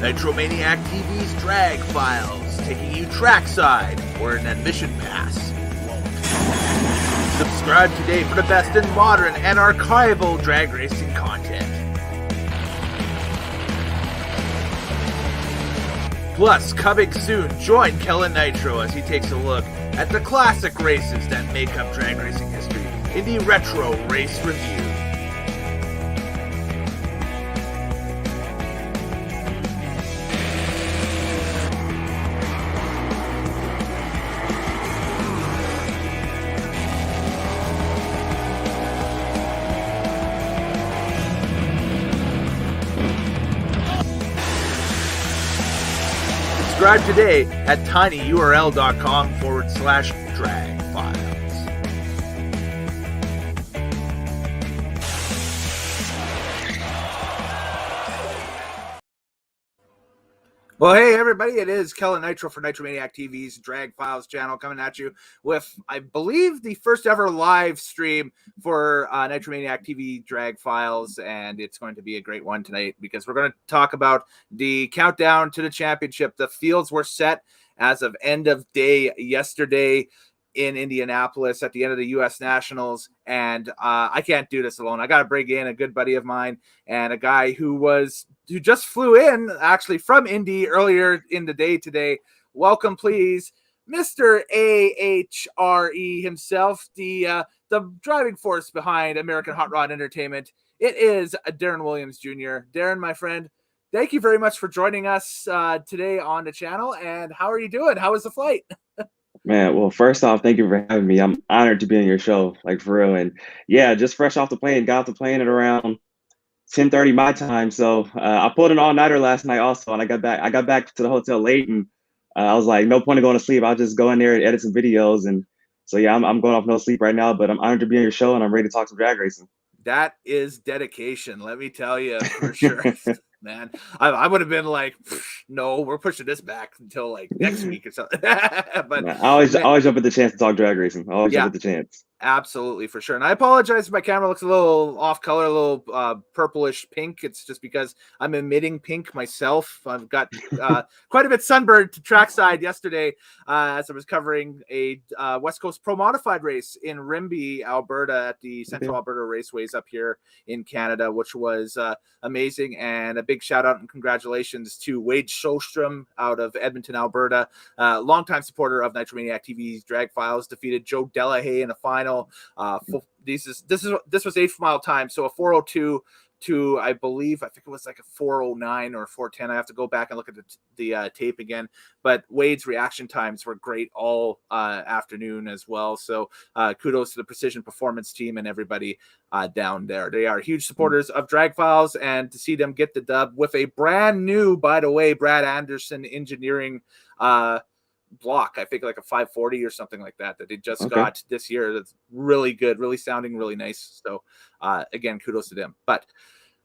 Nitromaniac TV's Drag Files, taking you trackside or an admission pass won't. Subscribe today for the best in modern and archival drag racing content. Plus, coming soon, join Kellen Nitro as he takes a look at the classic races that make up drag racing history. Indy Retro Race Review. Subscribe today at tinyurl.com/drag files. Well, hey everybody, it is Kellen Nitro for Nitromaniac TV's Drag Files channel coming at you with, I believe, the first ever live stream for Nitromaniac TV Drag Files, and it's going to be a great one tonight because we're going to talk about the countdown to the championship. The fields were set as of end of day yesterday in Indianapolis at the end of the U.S. Nationals, and I can't do this alone. I got to bring in a good buddy of mine and a guy who just flew in actually from Indy earlier in the day today. Welcome, please, Mr. AHRE himself, the driving force behind American Hot Rod Entertainment. It is Darren Williams Jr. Darren, my friend, thank you very much for joining us today on the channel. And how are you doing? How was the flight? Man, well, first off, thank you for having me. I'm honored to be on your show, like for real. And yeah, just fresh off the plane, got off the plane at around 10:30 my time. So I pulled an all-nighter last night also, and I got back to the hotel late, and I was like, no point in going to sleep. I'll just go in there and edit some videos. And so yeah, I'm going off no sleep right now, but I'm honored to be on your show, and I'm ready to talk some drag racing. That is dedication, let me tell you, for sure. Man, I would have been like, no, we're pushing this back until like next week or something. But man, I always jump at the chance to talk drag racing. I always jump at the chance. Absolutely, for sure. And I apologize if my camera looks a little off color, a little purplish pink. It's just because I'm emitting pink myself. I've got quite a bit sunburned to trackside yesterday as I was covering a West Coast Pro Modified race in Rimbey, Alberta, at the Central Alberta Raceways up here in Canada, which was amazing. And a big shout out and congratulations to Wade Shostrom out of Edmonton, Alberta, longtime supporter of Nitromaniac TV's Drag Files, defeated Joe Delahaye in the final. This was 8th mile time, so a 4:02 to I think it was like a 4:09 or 4:10. I have to go back and look at the tape again. But Wade's reaction times were great all afternoon as well. So kudos to the Precision Performance team and everybody down there. They are huge supporters of Drag Files, and to see them get the dub with a brand new, by the way, Brad Anderson engineering block, I think like a 540 or something like that they just got this year. That's really good, really sounding really nice. So again, kudos to them. But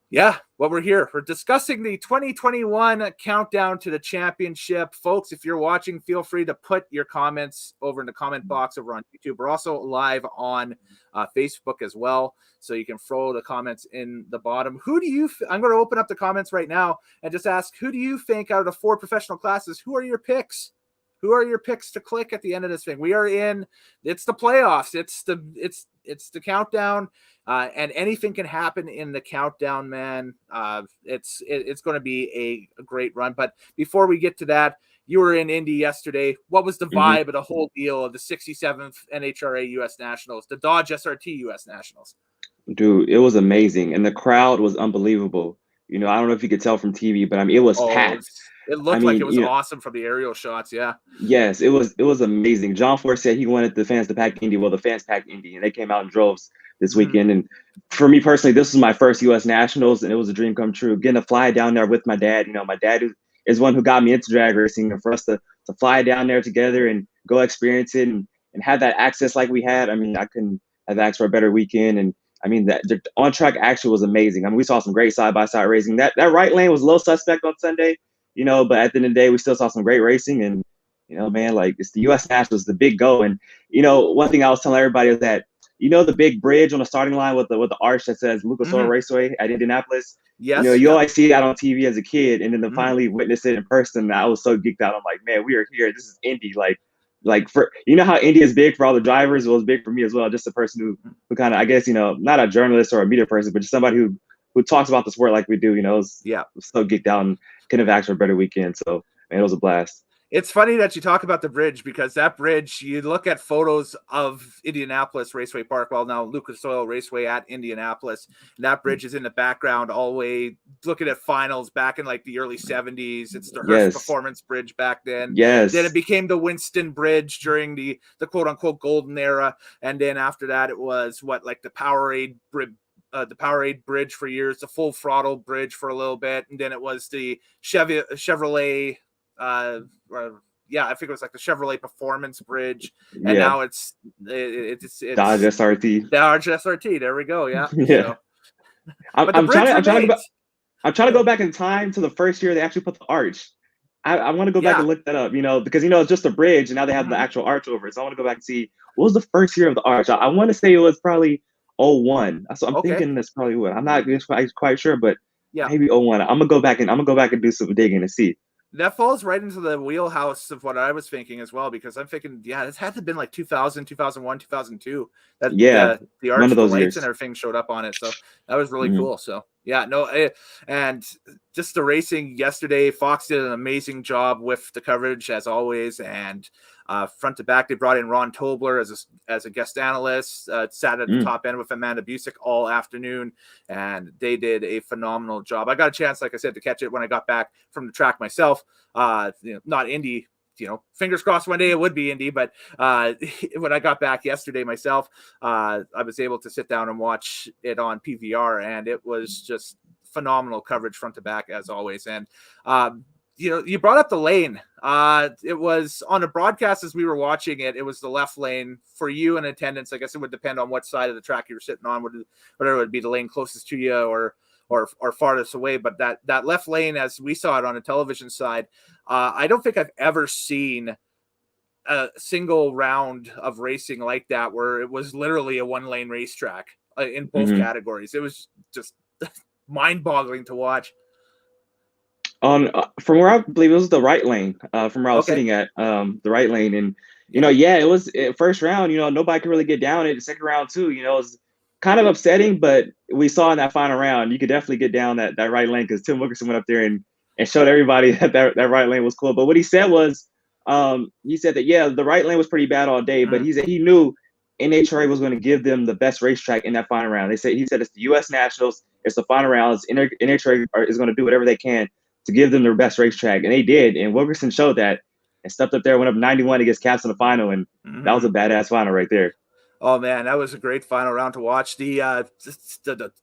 yeah, what we're here, we're discussing the 2021 countdown to the championship. Folks, if you're watching, feel free to put your comments over in the comment box over on YouTube. We're also live on Facebook as well, so you can throw the comments in the bottom. I'm going to open up the comments right now and just ask, who do you think out of the 4 professional classes, who are your picks? Who are your picks to click at the end of this thing? We are in, it's the playoffs. It's the countdown, and anything can happen in the countdown, man. It's going to be a great run. But before we get to that, you were in Indy yesterday. What was the vibe of the whole deal of the 67th NHRA U.S. Nationals, the Dodge SRT U.S. Nationals? Dude, it was amazing. And the crowd was unbelievable. You know, I don't know if you could tell from TV, but I mean, it was packed. It looked like it was awesome from the aerial shots. Yeah. Yes, it was amazing. John Ford said he wanted the fans to pack Indy. Well, the fans packed Indy, and they came out in droves this weekend. And for me personally, this was my first U.S. Nationals, and it was a dream come true. Getting to fly down there with my dad. You know, my dad is one who got me into drag racing, and for us to fly down there together and go experience it and have that access like we had, I mean, I couldn't have asked for a better weekend. And I mean, the on-track action was amazing. I mean, we saw some great side-by-side racing. That right lane was a little suspect on Sunday, you know, but at the end of the day, we still saw some great racing. And, you know, man, like, it's the U.S. Nationals, the big go. And, you know, one thing I was telling everybody is that, you know the big bridge on the starting line with the arch that says Lucas Oil Raceway at Indianapolis. Yes, you always see that on TV as a kid, and then to finally witness it in person, I was so geeked out. I'm like, man, we are here. This is Indy. Like for how Indy is big for all the drivers, it was big for me as well. Just a person who kind of, I guess, not a journalist or a media person, but just somebody who talks about the sport like we do. Was so geeked out and couldn't have asked for a better weekend. So man, it was a blast. It's funny that you talk about the bridge, because that bridge, you look at photos of Indianapolis Raceway Park, well, now Lucas Oil Raceway at Indianapolis, and that bridge is in the background all the way, looking at finals back in like the early 70s. It's the Hearst Performance Bridge back then. Yes. Then it became the Winston Bridge during the quote unquote golden era. And then after that, it was the Powerade Bridge. The Powerade Bridge for years, the Full Throttle Bridge for a little bit, and then it was the Chevrolet I think it was like the Chevrolet Performance Bridge, and now it's Dodge SRT. Dodge SRT. There we go. Yeah. Yeah. So, I'm trying to go back in time to the first year they actually put the arch. I want to go back and look that up, because it's just a bridge, and now they have the actual arch over it. So I want to go back and see what was the first year of the arch. I want to say it was probably 01. So I'm thinking that's probably what. I'm not quite sure, but maybe 01. I'm gonna go back and do some digging and see. That falls right into the wheelhouse of what I was thinking as well, because I'm thinking, this had to have been like 2000, 2001, 2002. That the arch, the lights years. And everything showed up on it. So that was really cool. So and just the racing yesterday, Fox did an amazing job with the coverage as always. And front to back, they brought in Ron Tobler as a guest analyst, sat at the top end with Amanda Busick all afternoon, and they did a phenomenal job. I got a chance, like I said, to catch it when I got back from the track myself. Not Indy, fingers crossed one day it would be Indy, but when I got back yesterday myself, I was able to sit down and watch it on PVR, and it was just phenomenal coverage front to back as always. And you brought up the lane. It was on a broadcast as we were watching it. It was the left lane for you in attendance. I guess it would depend on what side of the track you were sitting on, whatever would be the lane closest to you or farthest away. But that left lane, as we saw it on the television side, I don't think I've ever seen a single round of racing like that where it was literally a one lane racetrack in both categories. It was just mind-boggling to watch. From where I believe it was the right lane, from where I was sitting at, the right lane. And, it was first round, nobody could really get down it. The second round too, it was kind of upsetting, but we saw in that final round, you could definitely get down that right lane, because Tim Wilkerson went up there and showed everybody that right lane was cool. But what he said was, he said that, the right lane was pretty bad all day, but he said he knew NHRA was going to give them the best racetrack in that final round. He said it's the U.S. Nationals, it's the final rounds. NHRA is going to do whatever they can to give them their best racetrack, and they did. And Wilkerson showed that and stepped up there, went up 91 against Caps in the final, and that was a badass final right there. Oh man, that was a great final round to watch. The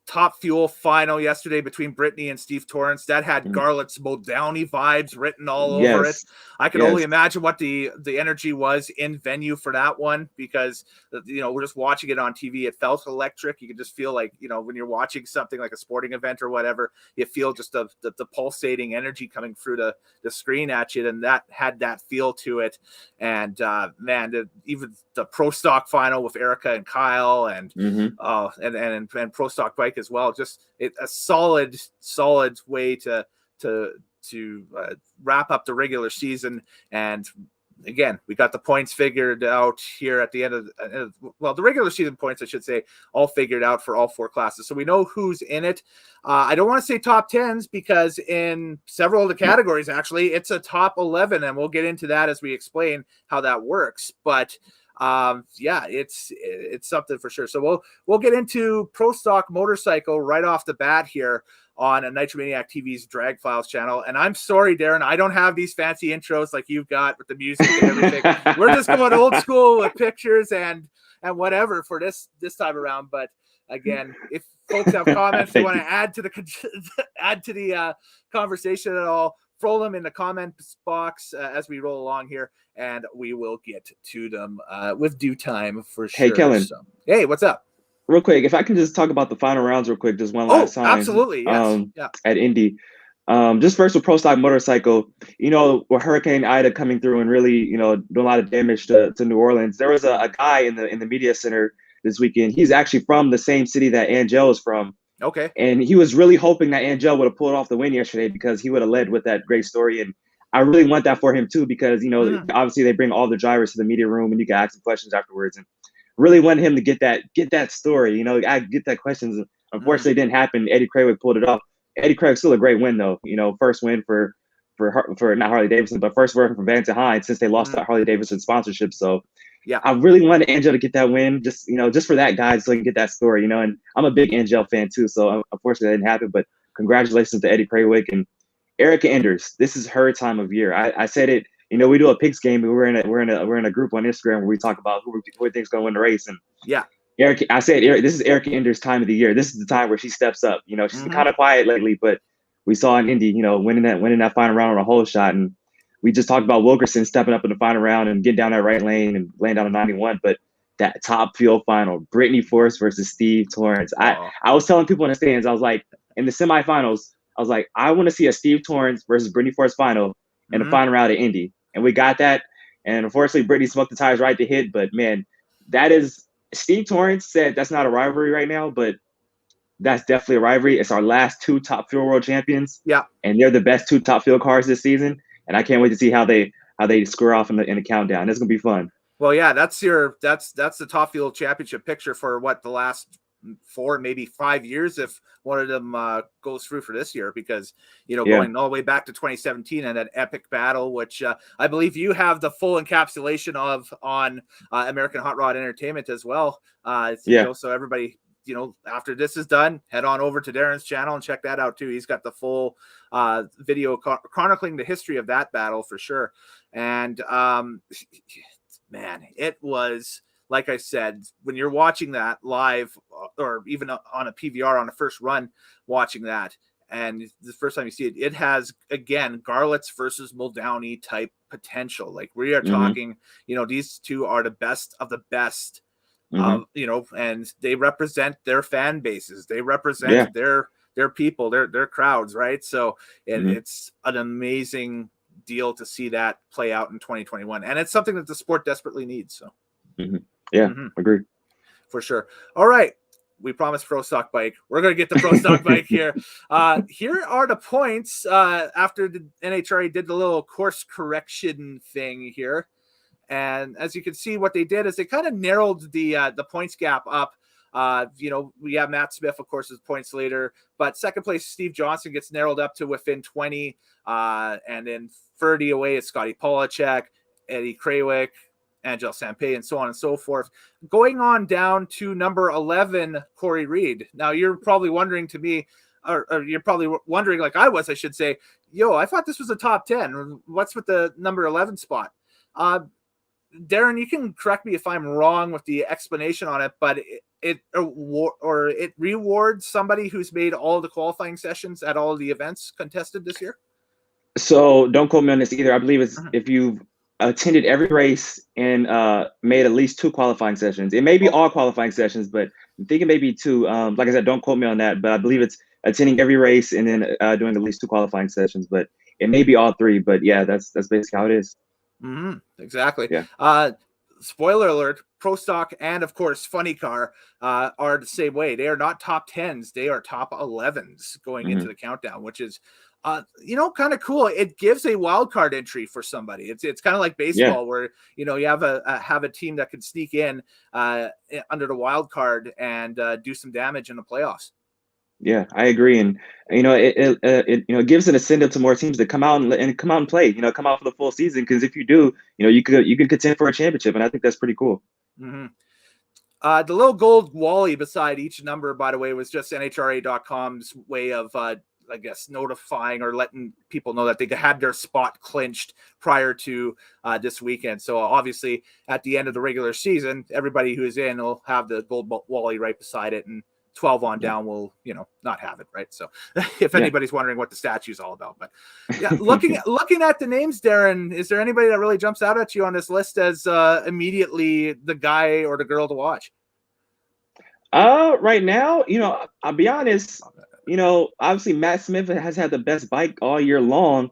Top Fuel final yesterday between Brittany and Steve Torrance, that had Garlett's Modowny vibes written all over it. I can only imagine what the energy was in venue for that one, because we're just watching it on TV. It felt electric. You could just feel like when you're watching something like a sporting event or whatever, you feel just the pulsating energy coming through the screen at you, and that had that feel to it. And even the Pro Stock final with Erica and Kyle and Pro Stock Bike as well. Just a solid way to wrap up the regular season. And again, we got the points figured out here at the end of the regular season points, I should say, all figured out for all four classes. So we know who's in it. I don't want to say top 10s, because in several of the categories, actually, it's a top 11, and we'll get into that as we explain how that works. But it's something for sure. So we'll get into Pro Stock Motorcycle right off the bat here on a Nitromaniac TV's Drag Files channel. And I'm sorry, Darren, I don't have these fancy intros like you've got with the music and everything. We're just going old school with pictures and whatever for this time around. But again, if folks have comments they want to add to the conversation at all, throw them in the comments box as we roll along here, and we will get to them with due time for sure. Hey, Kellen. So, hey, what's up? Real quick, if I can just talk about the final rounds real quick, just one last time. Absolutely. Yes. At Indy. Just first with Pro Stock Motorcycle, with Hurricane Ida coming through and really, doing a lot of damage to New Orleans, there was a guy in the media center this weekend. He's actually from the same city that Angel is from. Okay. And he was really hoping that Angel would have pulled off the win yesterday because he would have led with that great story. And I really want that for him too, because, obviously they bring all the drivers to the media room and you can ask them questions afterwards. And really want him to get that story. I get that questions. Unfortunately, it didn't happen. Eddie Krawick pulled it off. Eddie Krawick's still a great win though. First win for not Harley Davidson, but first win for Van Hine since they lost that Harley Davidson sponsorship. So yeah, I really wanted Angel to get that win, just for that guy, so he can get that story. And I'm a big Angel fan too, so unfortunately that didn't happen. But congratulations to Eddie Krawick and Erica Enders. This is her time of year. I said it. We do a picks game. We're in a group on Instagram where we talk about who we think is going to win the race. And yeah, Erica, I said this is Erica Enders' time of the year. This is the time where she steps up. She's been kind of quiet lately, but we saw in Indy, winning that final round on a hole shot. And we just talked about Wilkerson stepping up in the final round and getting down that right lane and laying down a 91. But that top field final, Brittany Force versus Steve Torrence. I was telling people in the stands, I was like, in the semifinals, I was like, I want to see a Steve Torrence versus Brittany Force final in the final round at Indy. And we got that. And unfortunately, Brittany smoked the tires right to hit. But man, that is Steve Torrence said that's not a rivalry right now, but that's definitely a rivalry. It's our last two top field world champions. Yeah. And they're the best two top field cars this season. And I can't wait to see how they square off in the countdown. It's gonna be fun. Well, yeah, that's the top field championship picture for the last 4, maybe 5 years, if one of them goes through for this year, because going all the way back to 2017 and that epic battle, which I believe you have the full encapsulation of on American Hot Rod Entertainment as well. So everybody, after this is done, head on over to Darren's channel and check that out too. He's got the full video chronicling the history of that battle for sure. And man, it was, like I said, when you're watching that live or even on a PVR on a first run, watching that, and the first time you see it, it has, again, Garlits versus Muldowney type potential. Like we are talking, these two are the best of the best. And they represent their fan bases. They represent their people, their crowds, right? So it's an amazing deal to see that play out in 2021. And it's something that the sport desperately needs. So agree. For sure. All right. We promised Pro Stock Bike. We're going to get the Pro Stock Bike here. Here are the points after the NHRA did the little course correction thing here. And as you can see, what they did is they kind of narrowed the points gap up. We have Matt Smith, of course, as points leader, but second place Steve Johnson gets narrowed up to within 20, and then 30 away is Scotty Polacek, Eddie Krawick, Angel Sampey, and so on and so forth. Going on down to number 11, Corey Reed. Now you're probably wondering to me, or you're probably wondering, like I was, I should say, I thought this was a top 10. What's with the number 11 spot? Darren, you can correct me if I'm wrong with the explanation on it, but it rewards somebody who's made all the qualifying sessions at all the events contested this year. So don't quote me on this either. I believe it's if you've attended every race and made at least 2 qualifying sessions. It may be all qualifying sessions, but I'm thinking maybe 2. Like I said, don't quote me on that, but I believe it's attending every race and then doing at least 2 qualifying sessions. But it may be all 3. But yeah, that's basically how it is. Exactly. Yeah. Spoiler alert, Pro Stock and of course Funny Car are the same way. They are not top 10s, they are top 11s going into the countdown, which is kind of cool. It gives a wild card entry for somebody. It's kind of like baseball where you have a team that can sneak in under the wild card and do some damage in the playoffs. Yeah, I agree, and it gives an incentive to more teams to come out and play. Come out for the full season, because if you do, you could contend for a championship, and I think that's pretty cool. The little gold wally beside each number, by the way, was just NHRA.com's way of I guess notifying or letting people know that they had their spot clinched prior to this weekend. So obviously, at the end of the regular season, everybody who is in will have the gold wally right beside it, and 12 on down will not have it, right? So if anybody's wondering what the statue's all about. But yeah, looking at the names, Darren, is there anybody that really jumps out at you on this list as immediately the guy or the girl to watch? Right now, I'll be honest, obviously Matt Smith has had the best bike all year long,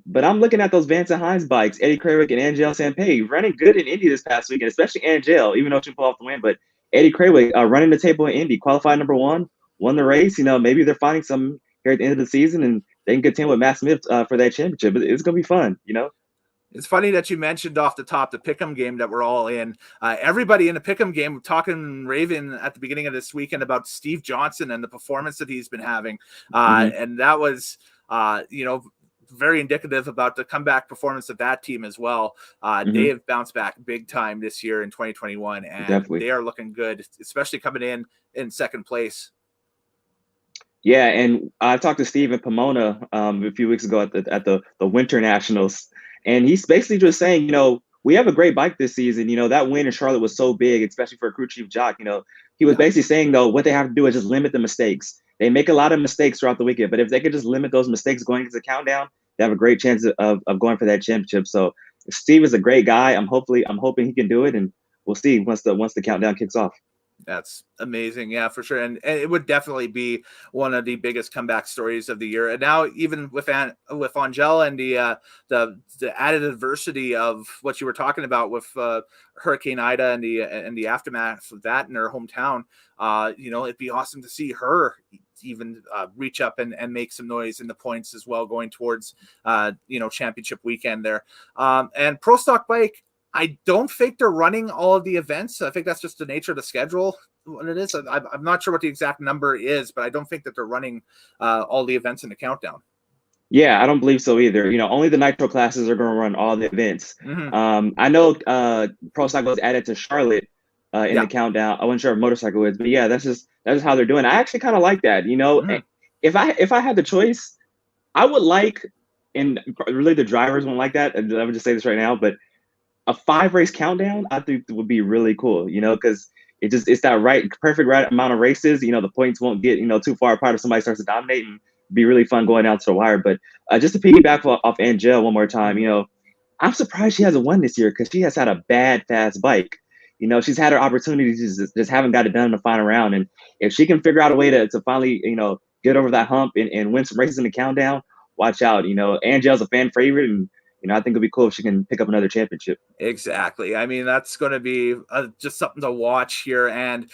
but I'm looking at those Van Hines bikes, Eddie Krawick and Angel Sampey, running good in Indy this past weekend, especially Angel, even though she pulled off the win. But Eddie Krawick running the table in Indy, qualified number 1, won the race. Maybe they're finding some here at the end of the season, and they can contend with Matt Smith for that championship. It's going to be fun. It's funny that you mentioned off the top the Pick'em game that we're all in. Everybody in the Pick'em game talking raving at the beginning of this weekend about Steve Johnson and the performance that he's been having. And that was, very indicative about the comeback performance of that team as well. They have bounced back big time this year in 2021, and Definitely. they are looking good, especially coming in second place. Yeah, and I talked to Steve in Pomona a few weeks ago at the Winter Nationals, and he's basically just saying, we have a great bike this season. That win in Charlotte was so big, especially for a crew chief jock. He was basically saying, though, what they have to do is just limit the mistakes. They make a lot of mistakes throughout the weekend, but if they could just limit those mistakes going into the countdown, they have a great chance of going for that championship. So Steve is a great guy. I'm hoping he can do it, and we'll see once the countdown kicks off. That's amazing. Yeah, for sure. And it would definitely be one of the biggest comeback stories of the year. And now even with Angel and the added adversity of what you were talking about with Hurricane Ida and the aftermath of that in her hometown, it'd be awesome to see her even reach up and make some noise in the points as well, going towards, championship weekend there. And Pro Stock Bike, I don't think they're running all of the events. I think that's just the nature of the schedule. What it is, I'm not sure what the exact number is, but I don't think that they're running all the events in the countdown. Yeah, I don't believe so either. Only the Nitro classes are going to run all the events. I know Pro Stock was added to Charlotte in the countdown. I wasn't sure if motorcycle is, but yeah, that's just how they're doing. I actually kind of like that. If I had the choice, I would like, and really the drivers won't like that. And I would just say this right now, but a 5-race countdown, I think would be really cool, because it's that perfect amount of races. The points won't get, too far apart if somebody starts to dominate, and be really fun going down to the wire. But just to piggyback off Angel one more time, I'm surprised she hasn't won this year, because she has had a bad, fast bike. She's had her opportunities, just haven't got it done in the final round. And if she can figure out a way to finally, get over that hump and win some races in the countdown, watch out. Angel's a fan favorite, and I think it'd be cool if she can pick up another championship. Exactly. I mean, that's going to be just something to watch here. And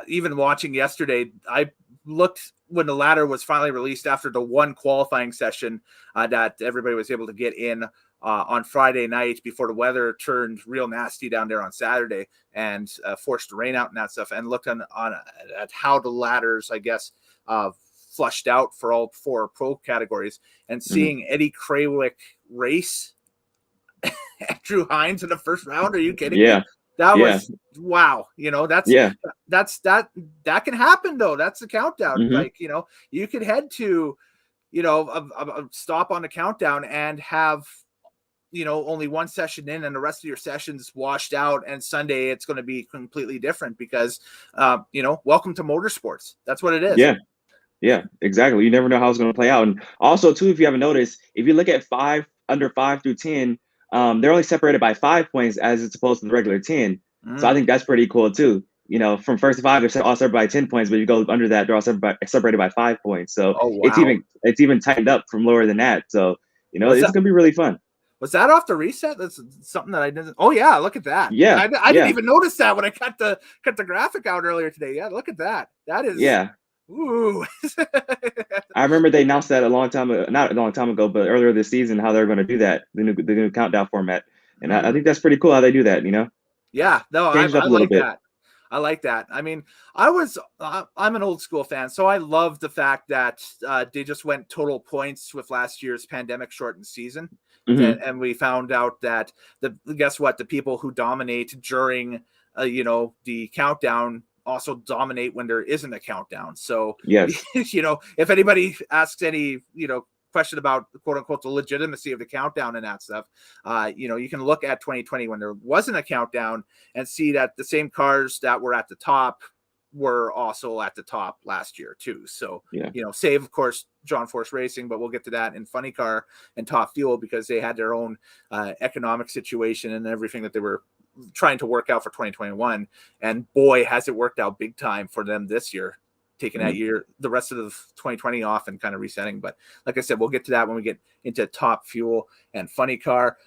even watching yesterday, I looked when the ladder was finally released after the one qualifying session that everybody was able to get in on Friday night before the weather turned real nasty down there on Saturday and forced the rain out and that stuff, and looked at how the ladders, I guess, flushed out for all 4 pro categories, and seeing Eddie Krawick race Andrew Hines in the first round. Are you kidding me? That was wow. That can happen though. That's the countdown. Like, you could head to, a stop on the countdown and have, only one session in and the rest of your sessions washed out. And Sunday it's going to be completely different because, welcome to motorsports. That's what it is. Yeah, exactly. You never know how it's going to play out. And also too, if you haven't noticed, if you look at under 5 through 10, they're only separated by 5 points as it's opposed to the regular 10. So I think that's pretty cool too. From 1st to 5, they're all separated by 10 points, but if you go under that, they're all separated by 5 points. So it's even tightened up from lower than that. So, it's going to be really fun. Was that off the reset? That's something that I didn't. Oh yeah, look at that. Yeah, I didn't even notice that when I cut the graphic out earlier today. Yeah, look at that. That is Ooh. I remember they announced that not a long time ago, but earlier this season, how they're going to do that, the new countdown format. And I think that's pretty cool how they do that, Yeah, no, I like that. I like that. I mean, I'm an old school fan, so I love the fact that they just went total points with last year's pandemic shortened season. And we found out that guess what? The people who dominate during, the countdown also dominate when there isn't a countdown. So, if anybody asks any, question about quote unquote the legitimacy of the countdown and that stuff, you can look at 2020 when there wasn't a countdown and see that the same cars that were at the top were also at the top last year too. So, save of course John Force Racing, but we'll get to that in Funny Car and Top Fuel because they had their own economic situation and everything that they were trying to work out for 2021. And boy, has it worked out big time for them this year, taking that year, the rest of the 2020 off and kind of resetting. But like I said, we'll get to that when we get into Top Fuel and Funny Car.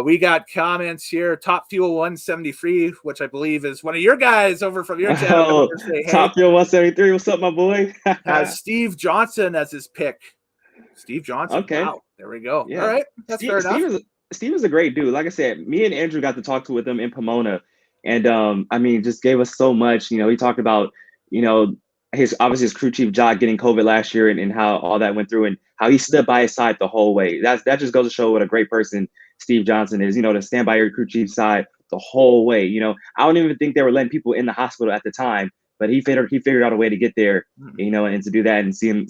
We got comments here. Top Fuel 173, which I believe is one of your guys over from your channel. Oh, Say, hey. Top Fuel 173. What's up, my boy? Has Steve Johnson as his pick. Steve Johnson. Okay. Wow. There we go. Yeah. All right. That's fair enough. Steve is a great dude. Like I said, me and Andrew got to talk with him in Pomona. And I mean, just gave us so much. You know, he talked about, you know, his crew chief Jock getting COVID last year and how all that went through and how he stood by his side the whole way. That just goes to show what a great person Steve Johnson is, you know, to stand by your crew chief's side the whole way. You know, I don't even think they were letting people in the hospital at the time, but he figured out a way to get there, you know, and to do that and see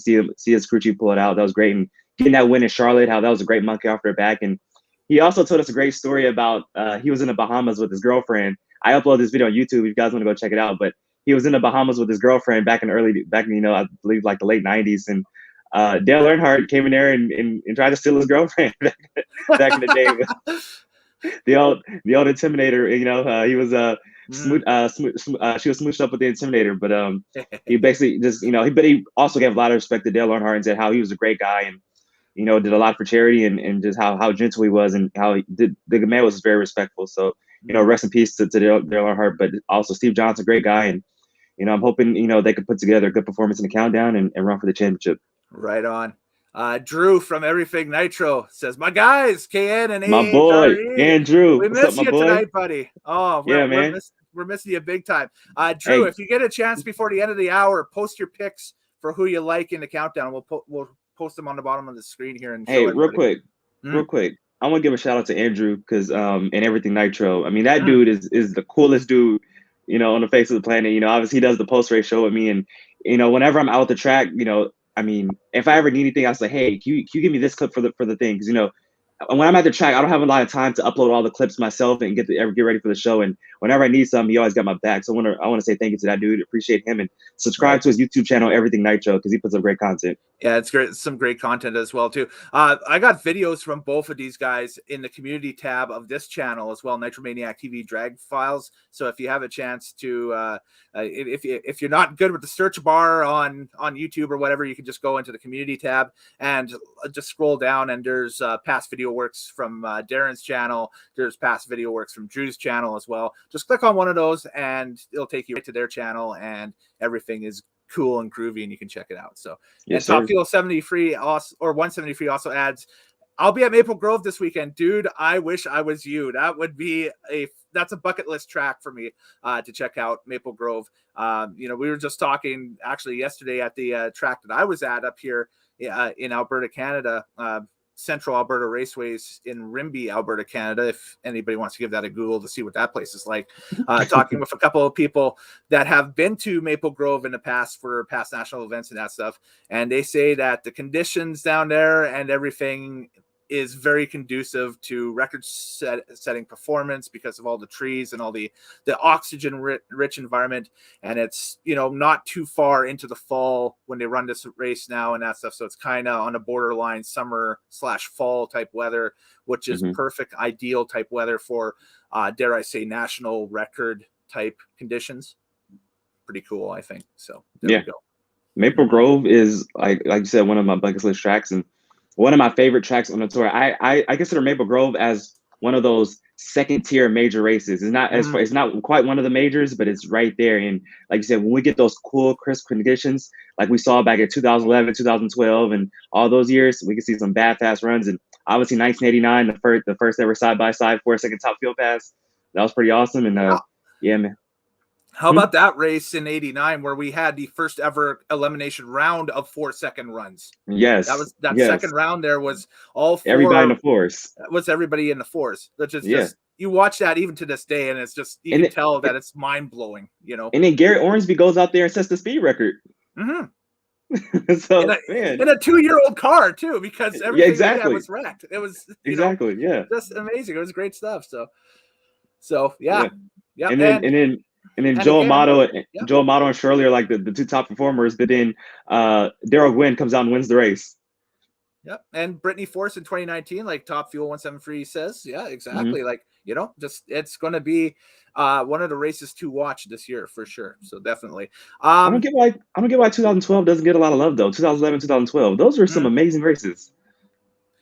his crew chief pull it out. That was great. And getting that win in Charlotte, how that was a great monkey off their back. And he also told us a great story about he was in the Bahamas with his girlfriend. I uploaded this video on YouTube if you guys want to go check it out. But he was in the Bahamas with his girlfriend back in you know, I believe like the late 90s. And Dale Earnhardt came in there and tried to steal his girlfriend back in the day. the old Intimidator, you know, he was she was smooshed up with the Intimidator, but he basically just, you know, but he also gave a lot of respect to Dale Earnhardt and said how he was a great guy and, you know, did a lot for charity and just how gentle he was and how he did. The man was very respectful. So, you know, rest in peace to Dale Earnhardt, but also Steve Johnson, great guy. And, you know, I'm hoping, you know, they could put together a good performance in the countdown and run for the championship. Right on. Drew from Everything Nitro says, my guys, KN and my boy, Andrew. We miss you tonight, buddy. Oh, yeah, man. We're missing you big time. Drew, if you get a chance before the end of the hour, post your picks for who you like in the countdown. We'll post them on the bottom of the screen here. And hey, real quick. I want to give a shout out to Andrew because in Everything Nitro, I mean, that dude is the coolest dude, you know, on the face of the planet. You know, obviously he does the post race show with me, and you know, whenever I'm out the track, you know, I mean, if I ever need anything, I say, hey, can you give me this clip for the thing? Because, you know, when I'm at the track, I don't have a lot of time to upload all the clips myself and get ready for the show. And whenever I need something, he always got my back. So I want to say thank you to that dude. Appreciate him and subscribe to his YouTube channel, Everything Nitro, because he puts up great content. Yeah, it's great. Some great content as well too. I got videos from both of these guys in the community tab of this channel as well, Nitromaniac TV Drag Files. So if you have a chance to, if you're not good with the search bar on YouTube or whatever, you can just go into the community tab and just scroll down, and there's past video works from Darren's channel. There's past video works from Drew's channel as well. Just click on one of those, and it'll take you right to their channel, and everything is cool and groovy, and you can check it out. So yes, Top Fuel 73 also, or 173 also adds, I'll be at Maple Grove this weekend. Dude, I wish I was you. That would be that's a bucket list track for me to check out, Maple Grove. You know, we were just talking actually yesterday at the track that I was at up here in Alberta, Canada, Central Alberta Raceways in Rimbey, Alberta, Canada. If anybody wants to give that a Google to see what that place is like, talking with a couple of people that have been to Maple Grove in the past for past national events and that stuff. And they say that the conditions down there and everything is very conducive to record-setting performance because of all the trees and all the oxygen-rich environment. And it's, you know, not too far into the fall when they run this race now and that stuff. So it's kind of on a borderline summer/fall type weather, which is perfect, ideal type weather for, dare I say, national record type conditions. Pretty cool, I think. So there we go. Maple Grove is, like you said, one of my bucket list tracks, and one of my favorite tracks on the tour. I consider Maple Grove as one of those second tier major races. It's not it's not quite one of the majors, but it's right there. And like you said, when we get those cool, crisp conditions, like we saw back in 2011, 2012, and all those years, we can see some bad fast runs. And obviously 1989, the first ever side by side 4-second top field pass. That was pretty awesome. And yeah, man. How about that race in '89 where we had the first ever elimination round of 4-second runs? Yes, that second round there was all four. Everybody in the fours. Was everybody in the fours? That's just you watch that even to this day, and it's just you can tell that it's mind blowing. You know. And then Garrett Ormsby goes out there and sets the speed record. So in a 2-year-old car too, because everything was wrecked. It was just amazing. It was great stuff. So yeah. And then Joe Amato and Shirley are like the two top performers, but then Daryl Gwynn comes out and wins the race. Yep. And Brittany Force in 2019, like Top Fuel 173 says. Yeah, exactly. Like, you know, just it's going to be one of the races to watch this year for sure. So definitely. I don't get why 2012 doesn't get a lot of love though. 2011, 2012, those were some amazing races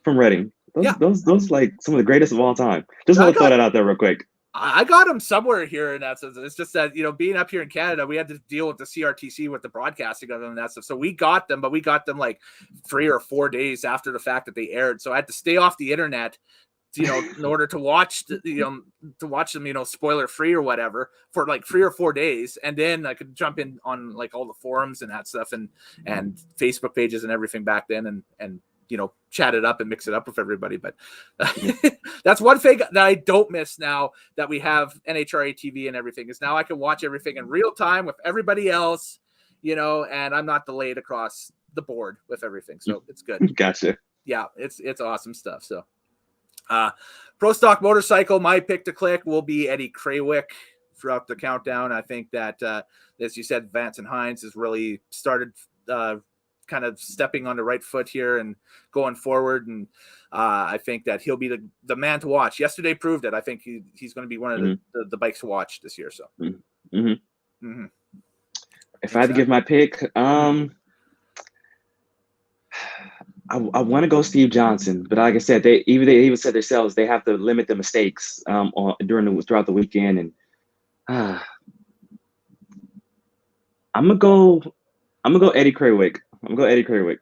from Reading. Yeah. Those like some of the greatest of all time. Just want to throw that out there real quick. I got them somewhere here, and that's it's just that being up here in Canada, we had to deal with the CRTC with the broadcasting of them and that stuff. So we got them, but we got them like 3 or 4 days after the fact that they aired. So I had to stay off the internet, in order to watch them, spoiler free or whatever for like 3 or 4 days, and then I could jump in on like all the forums and that stuff and Facebook pages and everything back then and chat it up and mix it up with everybody. But that's one thing that I don't miss now that we have NHRA TV and everything, is now I can watch everything in real time with everybody else, and I'm not delayed across the board with everything. So it's good. Gotcha. Yeah, it's awesome stuff. So Pro Stock Motorcycle, my pick to click will be Eddie Krawick throughout the countdown. I think that, as you said, Vance and Hines has really started kind of stepping on the right foot here and going forward. And I think that he'll be the man to watch. Yesterday proved it. I think he's going to be one of the bikes to watch this year. So if I had to give my pick, I want to go Steve Johnson, but like I said, they even said themselves they have to limit the mistakes throughout the weekend, and I'm gonna go Eddie Krawick. I'm gonna go Eddie Krawick.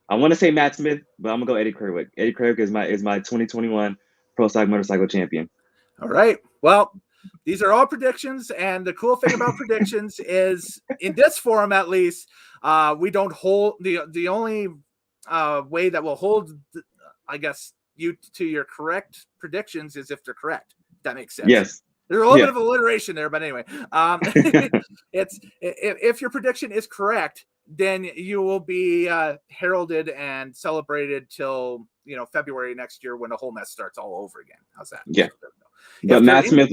I want to say Matt Smith, but I'm gonna go Eddie Krawick. Eddie Krawick is my 2021 Pro Stock Motorcycle champion. All right. Well, these are all predictions, and the cool thing about predictions is in this forum, at least, we don't hold the only way that will hold, I guess, you to your correct predictions is if they're correct. That makes sense. Yes. There's a little bit of alliteration there, but anyway, it's if your prediction is correct, then you will be heralded and celebrated till February next year when the whole mess starts all over again. How's that? Yeah. But Matt Smith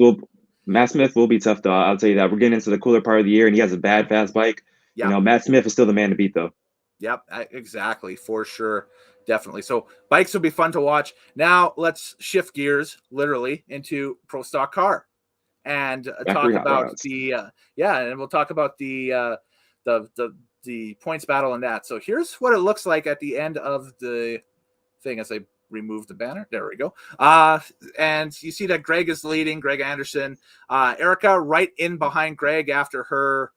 will be tough though. I'll tell you that. We're getting into the cooler part of the year, and he has a bad fast bike. Yeah. Matt Smith is still the man to beat though. Yep, exactly, for sure, definitely. So bikes will be fun to watch. Now let's shift gears, literally, into Pro Stock Car, and talk about and we'll talk about the points battle and that. So here's what it looks like at the end of the thing as I remove the banner. There we go. And you see that Greg is leading, Greg Anderson. Erica right in behind Greg after her.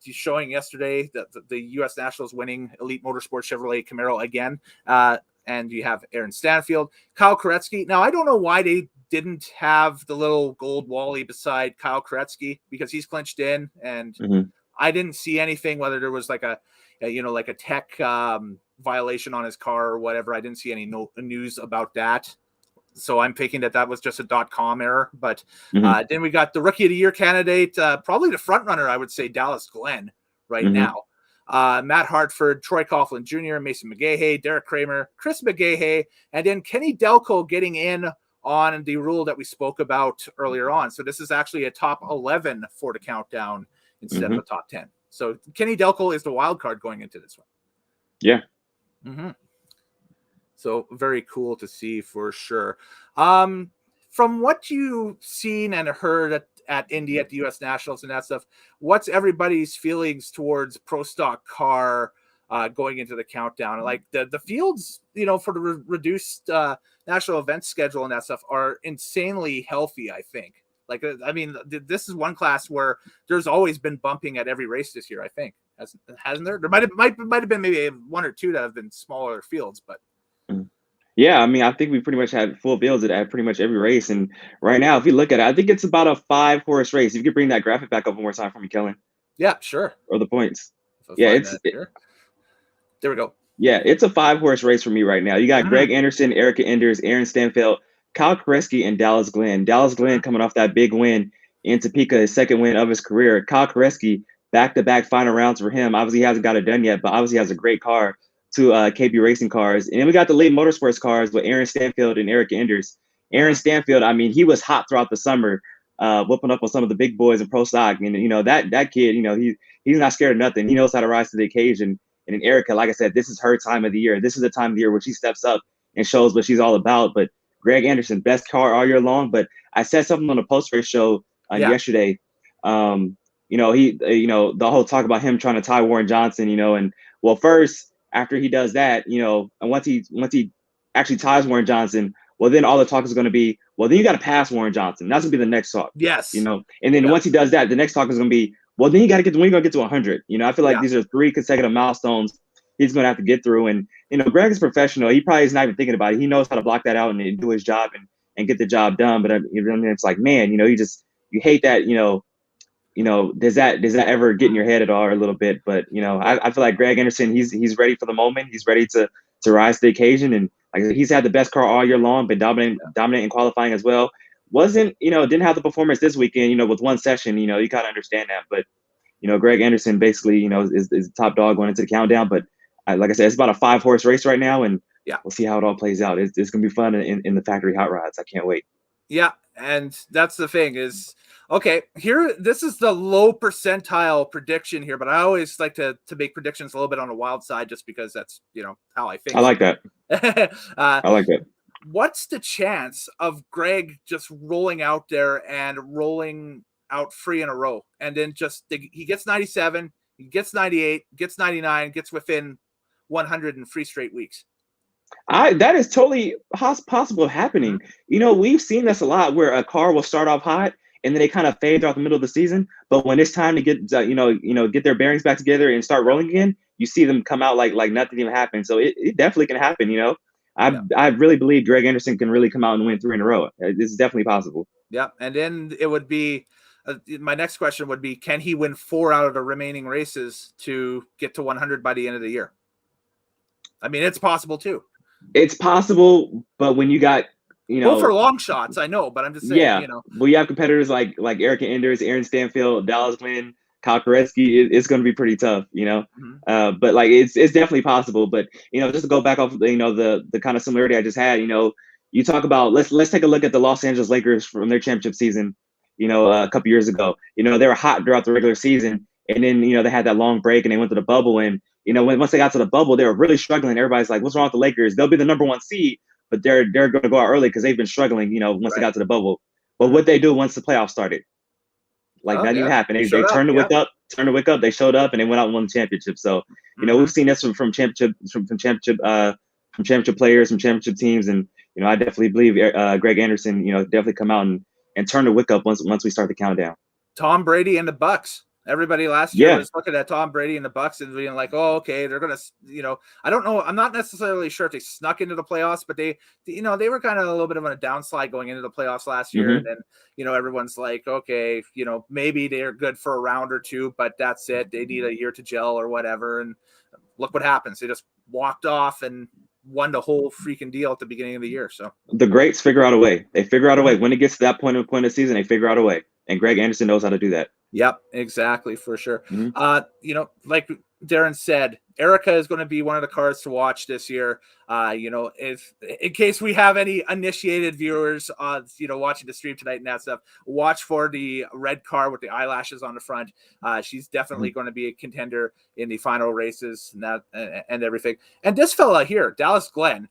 He's showing yesterday that the U.S. Nationals winning Elite Motorsports Chevrolet Camaro again. And you have Aaron Stanfield, Kyle Koretsky. Now, I don't know why they didn't have the little gold Wally beside Kyle Koretsky, because he's clinched in, and I didn't see anything, whether there was like a tech violation on his car or whatever. I didn't see any news about that. So I'm thinking that was just a .com error. But then we got the Rookie of the Year candidate, probably the front runner, I would say, Dallas Glenn right now. Matt Hartford, Troy Coughlin Jr., Mason McGahey, Derek Kramer, Chris McGahey, and then Kenny Delco getting in on the rule that we spoke about earlier on. So this is actually a top 11 for the countdown instead of a top 10. So Kenny Delco is the wild card going into this one. Yeah. So very cool to see for sure. From what you've seen and heard at Indy, at the U.S. Nationals and that stuff, what's everybody's feelings towards Pro Stock Car going into the countdown? Like the fields, for the reduced national event schedule and that stuff are insanely healthy, I think. Like, I mean, this is one class where there's always been bumping at every race this year, I think. Hasn't there? There might have been maybe 1 or 2 that have been smaller fields, but. Yeah, I mean, I think we pretty much had full fields at pretty much every race. And right now, if you look at it, I think it's about a 5-horse race. If you could bring that graphic back up one more time for me, Kellen. Yeah, sure. Or the points. Yeah, there we go. Yeah, it's a 5-horse race for me right now. You got Greg Anderson, Erica Enders, Aaron Stanfield, Kyle Koretsky, and Dallas Glenn. Dallas Glenn coming off that big win in Topeka, his second win of his career. Kyle Koretsky, back-to-back final rounds for him. Obviously, he hasn't got it done yet, but obviously has a great car to KB Racing cars. And then we got the late motorsports cars with Aaron Stanfield and Erica Enders. Aaron Stanfield, I mean, he was hot throughout the summer, whooping up on some of the big boys in Pro Stock. And, that kid, he's not scared of nothing. He knows how to rise to the occasion. And then Erica, like I said, this is her time of the year. This is the time of the year where she steps up and shows what she's all about. But Greg Anderson, best car all year long. But I said something on the post-race show yesterday. The whole talk about him trying to tie Warren Johnson, and well, first, after he does that, and once he actually ties Warren Johnson, well, then all the talk is going to be, well, then you got to pass Warren Johnson. That's going to be the next talk. Yes. You know, and then once he does that, the next talk is going to be, well, then you got to get when you going to get to 100. You know, I feel like these are 3 consecutive milestones he's going to have to get through. And, you know, Greg is professional. He probably is not even thinking about it. He knows how to block that out and do his job and get the job done. But it's like, man, you know, you hate that, you know, does that ever get in your head at all or a little bit? But, you know, I feel like Greg Anderson, he's ready for the moment. He's ready to rise to the occasion. And like he's had the best car all year long, been dominating qualifying as well. Didn't have the performance this weekend, you know, with one session, you know, you kind of understand that. But, you know, Greg Anderson basically, you know, is the top dog going into the countdown. But like I said, it's about a 5-horse race right now. And we'll see how it all plays out. It's going to be fun in the factory hot rods. I can't wait. Yeah. And that's the thing is, okay, this is the low percentile prediction here, but I always like to make predictions a little bit on the wild side just because that's, you know, how I think. I like that. I like that. What's the chance of Greg just rolling out there and rolling out 3 in a row and then he gets 97, he gets 98, gets 99, gets within 100 in 3 straight weeks? That is totally possible of happening. You know, we've seen this a lot where a car will start off hot and then they kind of fade throughout the middle of the season. But when it's time to get get their bearings back together and start rolling again, you see them come out like nothing even happened. So it definitely can happen. You know, I really believe Greg Anderson can really come out and win 3 in a row. This is definitely possible. Yeah, and then it would be my next question would be: can he win 4 out of the remaining races to get to 100 by the end of the year? I mean, it's possible too. It's possible, but when you got, you know, both for long shots, I know, but I'm just saying, you know, well, you have competitors like Erica Enders, Aaron Stanfield, Dallas Glenn, Kyle Koretsky. It's going to be pretty tough, you know. But like it's definitely possible. But you know, just to go back off, you know, the kind of similarity I just had, you know, you talk about let's take a look at the Los Angeles Lakers from their championship season, you know, a couple years ago. You know, they were hot throughout the regular season, and then you know they had that long break and they went to the bubble, and you know once they got to the bubble, they were really struggling. Everybody's like, "What's wrong with the Lakers? They'll be the number 1 seed." But they're going to go out early because they've been struggling, you know, once they got to the bubble. But what they do once the playoffs started, like that didn't happen. They turned the wick up, they showed up, and they went out and won the championship. So, you know, we've seen this from championship players, from championship teams, and you know, I definitely believe Greg Anderson, you know, definitely come out and turn the wick up once we start the countdown. Tom Brady and the Bucks. Everybody last year was looking at Tom Brady and the Bucks and being like, "Oh, okay, they're gonna," you know. I don't know. I'm not necessarily sure if they snuck into the playoffs, but they were kind of a little bit of a downslide going into the playoffs last year. And then, you know, everyone's like, "Okay, you know, maybe they're good for a round or 2, but that's it. They need a year to gel or whatever." And look what happens. They just walked off and won the whole freaking deal at the beginning of the year. So the greats figure out a way. They figure out a way when it gets to that point of the season. They figure out a way, and Greg Anderson knows how to do that. Yep, exactly, for sure. You know, like Darren said, Erica is going to be one of the cars to watch this year. You know, if in case we have any initiated viewers, you know, watching the stream tonight and that stuff, watch for the red car with the eyelashes on the front. She's definitely going to be a contender in the final races and that and everything. And this fella here, Dallas Glenn.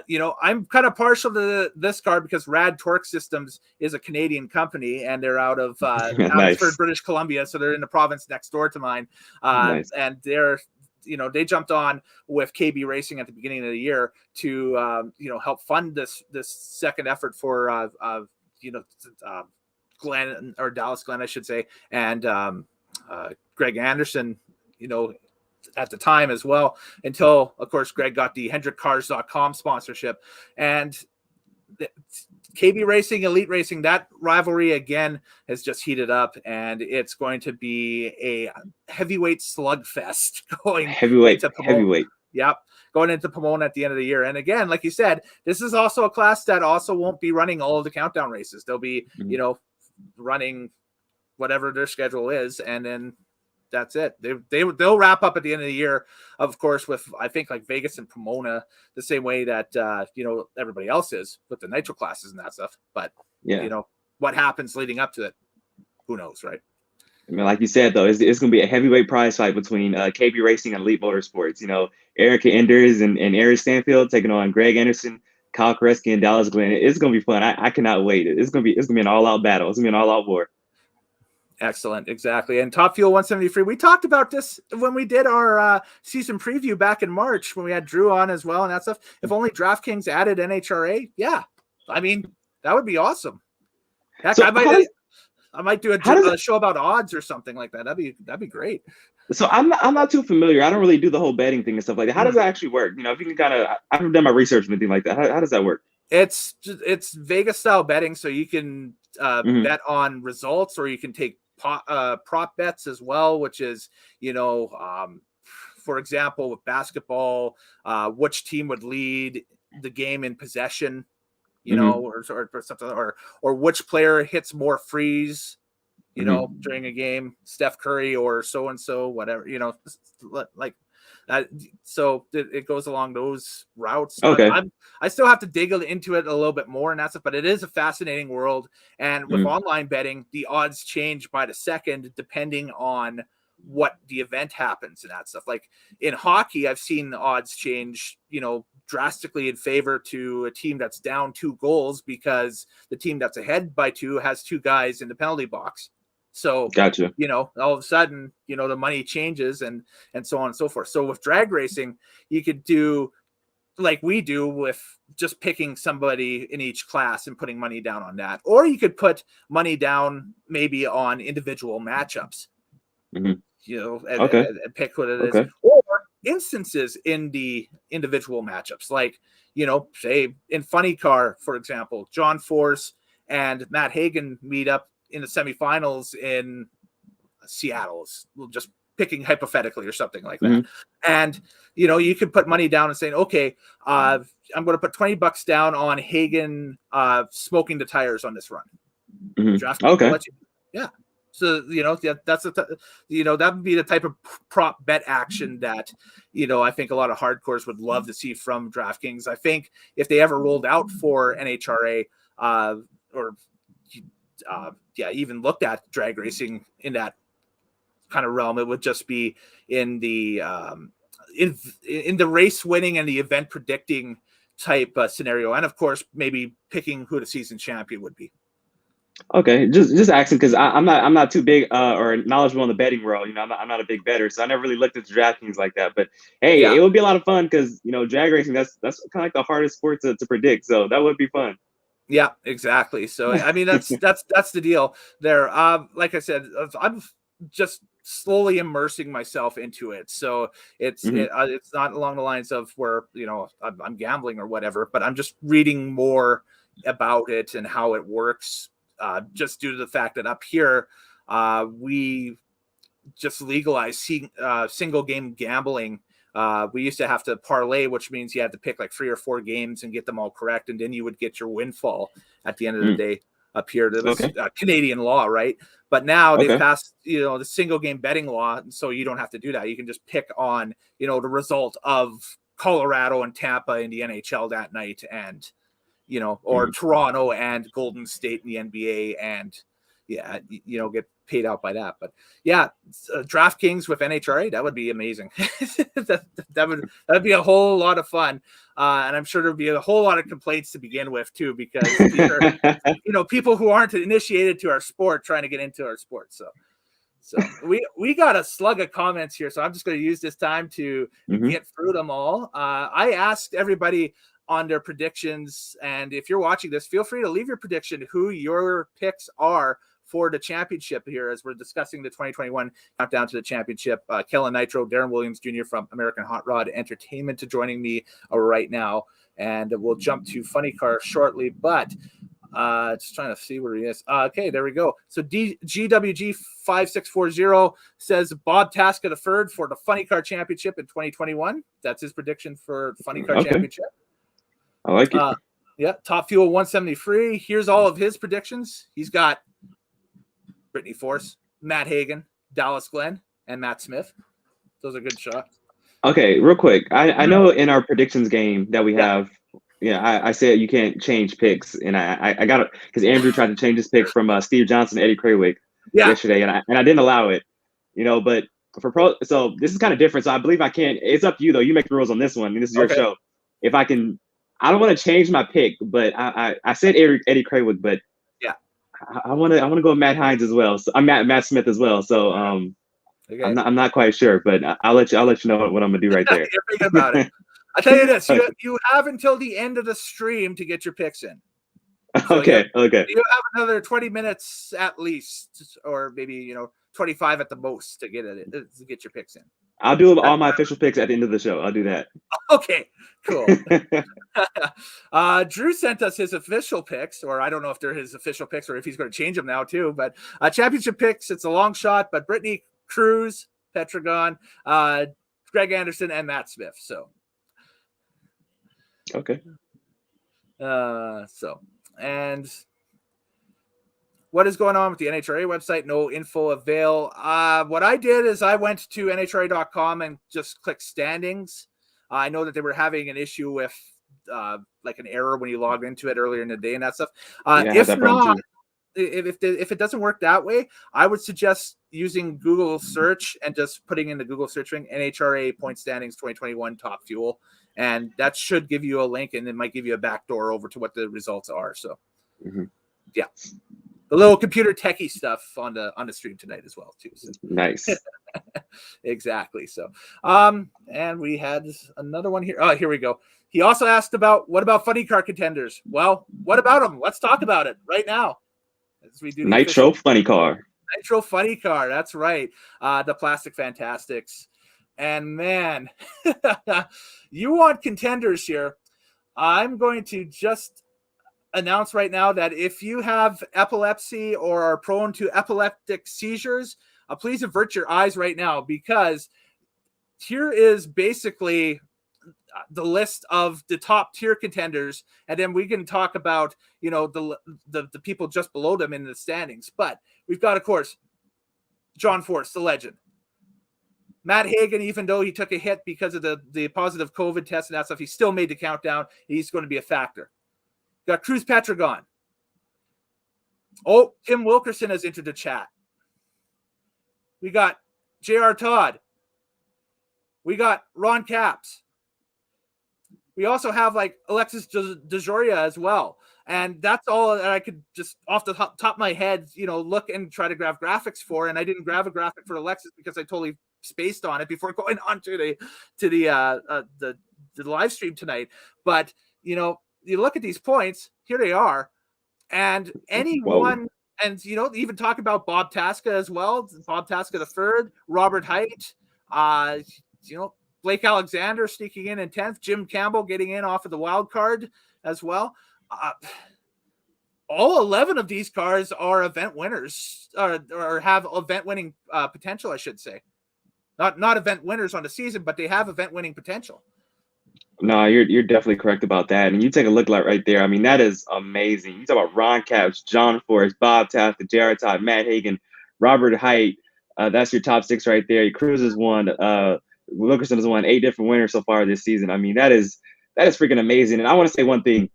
You know, I'm kind of partial to this car because Rad Torque Systems is a Canadian company and they're out of Abbotsford, British Columbia. So they're in the province next door to mine. And they're, you know, they jumped on with KB Racing at the beginning of the year to, you know, help fund this second effort for, you know, Glenn or Dallas Glenn, I should say. And Greg Anderson, you know, at the time as well, until of course Greg got the HendrickCars.com sponsorship. And KB Racing, Elite Racing, that rivalry again has just heated up, and it's going to be a heavyweight slugfest going heavyweight. Yep, going into Pomona at the end of the year. And again, like you said, this is also a class that also won't be running all of the countdown races. They'll be, you know, running whatever their schedule is, and then that's it. They'll wrap up at the end of the year, of course, with I think like Vegas and Pomona, the same way that you know, everybody else is with the nitro classes and that stuff. But you know what happens leading up to it, who knows, right? I mean, like you said though, it's going to be a heavyweight prize fight between KB Racing and Elite Motorsports. You know, Erica Enders and Aaron Stanfield taking on Greg Anderson, Kyle Koretsky, and Dallas Glenn. It's going to be fun. I cannot wait. It's going to be an all out battle. It's going to be an all out war. Excellent. Exactly. And Top Fuel 173, we talked about this when we did our season preview back in March when we had Drew on as well and that stuff. If only DraftKings added NHRA, yeah. I mean, that would be awesome. Heck, So I might do a show about odds or something like that. That'd be great. So I'm not too familiar. I don't really do the whole betting thing and stuff like that. How does that actually work? You know, if you can kind of, I haven't done my research or anything like that. How does that work? It's Vegas style betting, so you can bet on results, or you can take prop bets as well, which is, you know, for example, with basketball, which team would lead the game in possession, you know, or something, or which player hits more frees, you know, during a game, Steph Curry or so and so, whatever, you know, like that. So it goes along those routes. Okay. I still have to dig into it a little bit more and that's it, but it is a fascinating world. And with online betting, the odds change by the second depending on what the event happens and that stuff. Like in hockey, I've seen the odds change, you know, drastically in favor to a team that's down 2 goals because the team that's ahead by 2 has 2 guys in the penalty box. So, gotcha. You know, all of a sudden, you know, the money changes and so on and so forth. So with drag racing, you could do like we do with just picking somebody in each class and putting money down on that. Or you could put money down maybe on individual matchups, you know, and pick what it is. Or instances in the individual matchups. Like, you know, say in Funny Car, for example, John Force and Matt Hagan meet up in the semifinals in Seattle. Just picking hypothetically or something like that. And, you know, you could put money down and saying, okay, I'm going to put $20 down on Hagan smoking the tires on this run. Okay. Yeah. So, you know, that's you know, that would be the type of prop bet action that, you know, I think a lot of hardcores would love to see from DraftKings. I think if they ever rolled out for NHRA even looked at drag racing in that kind of realm, it would just be in the in the race winning and the event predicting type scenario, and of course maybe picking who the season champion would be. Okay, just asking because I'm not too big or knowledgeable in the betting world. You know, I'm not a big bettor, so I never really looked at the DraftKings like that. But hey, it would be a lot of fun because, you know, drag racing, that's kind of like the hardest sport to predict. So that would be fun. Yeah, exactly. So I mean, that's the deal there. Like I said, I'm just slowly immersing myself into it. So it's not along the lines of where, you know, I'm gambling or whatever, but I'm just reading more about it and how it works. Just due to the fact that up here, we just legalized single game gambling. We used to have to parlay, which means you had to pick like 3 or 4 games and get them all correct, and then you would get your windfall at the end of the day. Up here, that was Canadian law, right? But now they've passed, you know, the single game betting law, so you don't have to do that. You can just pick on, you know, the result of Colorado and Tampa in the NHL that night, and, you know, or Toronto and Golden State in the NBA, and you know, get paid out by that. But DraftKings with NHRA, that would be amazing. that would be a whole lot of fun, and I'm sure there'd be a whole lot of complaints to begin with too, because these are, you know, people who aren't initiated to our sport trying to get into our sport. So we got a slug of comments here, so I'm just going to use this time to get through them all. I asked everybody on their predictions, and if you're watching this, feel free to leave your prediction who your picks are for the championship here, as we're discussing the 2021 countdown to the championship. Kellen Nitro, Darren Williams Jr. from American Hot Rod Entertainment joining me right now, and we'll jump to Funny Car shortly, but just trying to see where he is. Okay, there we go. So GWG 5640 says Bob Tasca III for the Funny Car Championship in 2021. That's his prediction for the Funny Car Championship. I like it. Top Fuel 173. Here's all of his predictions. He's got Brittany Force, Matt Hagan, Dallas Glenn, and Matt Smith. Those are good shots. Okay, real quick. I know in our predictions game that we have, I said you can't change picks, and I got it because Andrew tried to change his pick from Steve Johnson to Eddie Krawick yesterday, and I didn't allow it, you know. But for pro, so this is kind of different. So I believe I can. It's up to you though. You make the rules on this one. And this is your show. If I can, I don't want to change my pick, but I said Eddie Krawick, but I want to go with Matt Hines as well. So I'm Matt Smith as well. So Okay. I'm not quite sure, but I'll let you know what I'm gonna do right there. You're thinking about it. I'll tell you this: you have until the end of the stream to get your picks in. So Okay. you have another 20 minutes at least, or maybe 25 at the most to get your picks in. I'll do all my official picks at the end of the show. I'll do that. Okay, cool. Drew sent us his official picks, or I don't know if they're his official picks or if he's going to change them now too. But championship picks, it's a long shot, but Brittany Cruz, Petragon, Greg Anderson, and Matt Smith. So okay. And what is going on with the NHRA website? No info avail. What I did is I went to NHRA.com and just clicked standings. I know that they were having an issue with like an error when you logged into it earlier in the day and that stuff. If it doesn't work that way, I would suggest using Google search and just putting in the Google search ring NHRA point standings 2021 top fuel. And that should give you a link, and it might give you a backdoor over to what the results are. So, yeah, the little computer techie stuff on the stream tonight as well too. So. Nice, exactly. So, and we had another one here. Oh, here we go. He also asked what about funny car contenders? Well, what about them? Let's talk about it right now. As we do Nitro funny car. Nitro funny car. That's right. The Plastic Fantastics. And man, you want contenders here. I'm going to just announce right now that if you have epilepsy or are prone to epileptic seizures, please avert your eyes right now, because here is basically the list of the top tier contenders, and then we can talk about the people just below them in the standings. But we've got, of course, John Force, the legend. Matt Hagan, even though he took a hit because of the positive COVID test and that stuff, he still made the countdown. He's going to be a factor. Got Cruz Petragon. Oh, Tim Wilkerson has entered the chat. We got J.R. Todd. We got Ron Capps. We also have like Alexis DeJoria as well. And that's all that I could just off the top of my head, look and try to grab graphics for. And I didn't grab a graphic for Alexis because I totally spaced on it before going on to the live stream tonight. But you look at these points, here they are, and anyone. Whoa. And even talk about Bob Tasca as well. Bob Tasca the third, Robert Height, Blake Alexander sneaking in 10th, Jim Campbell getting in off of the wild card as well. All 11 of these cars are event winners, or have event winning potential, I should say. Not event winners on the season, but they have event winning potential. No, you're definitely correct about that. And you take a look right there. I mean, that is amazing. You talk about Ron Capps, John Forrest, Bob Taft, J.R. Todd, Matt Hagan, Robert Height. That's your top 6 right there. Cruz has won. Wilkerson has won 8 different winners so far this season. I mean, that is freaking amazing. And I want to say one thing.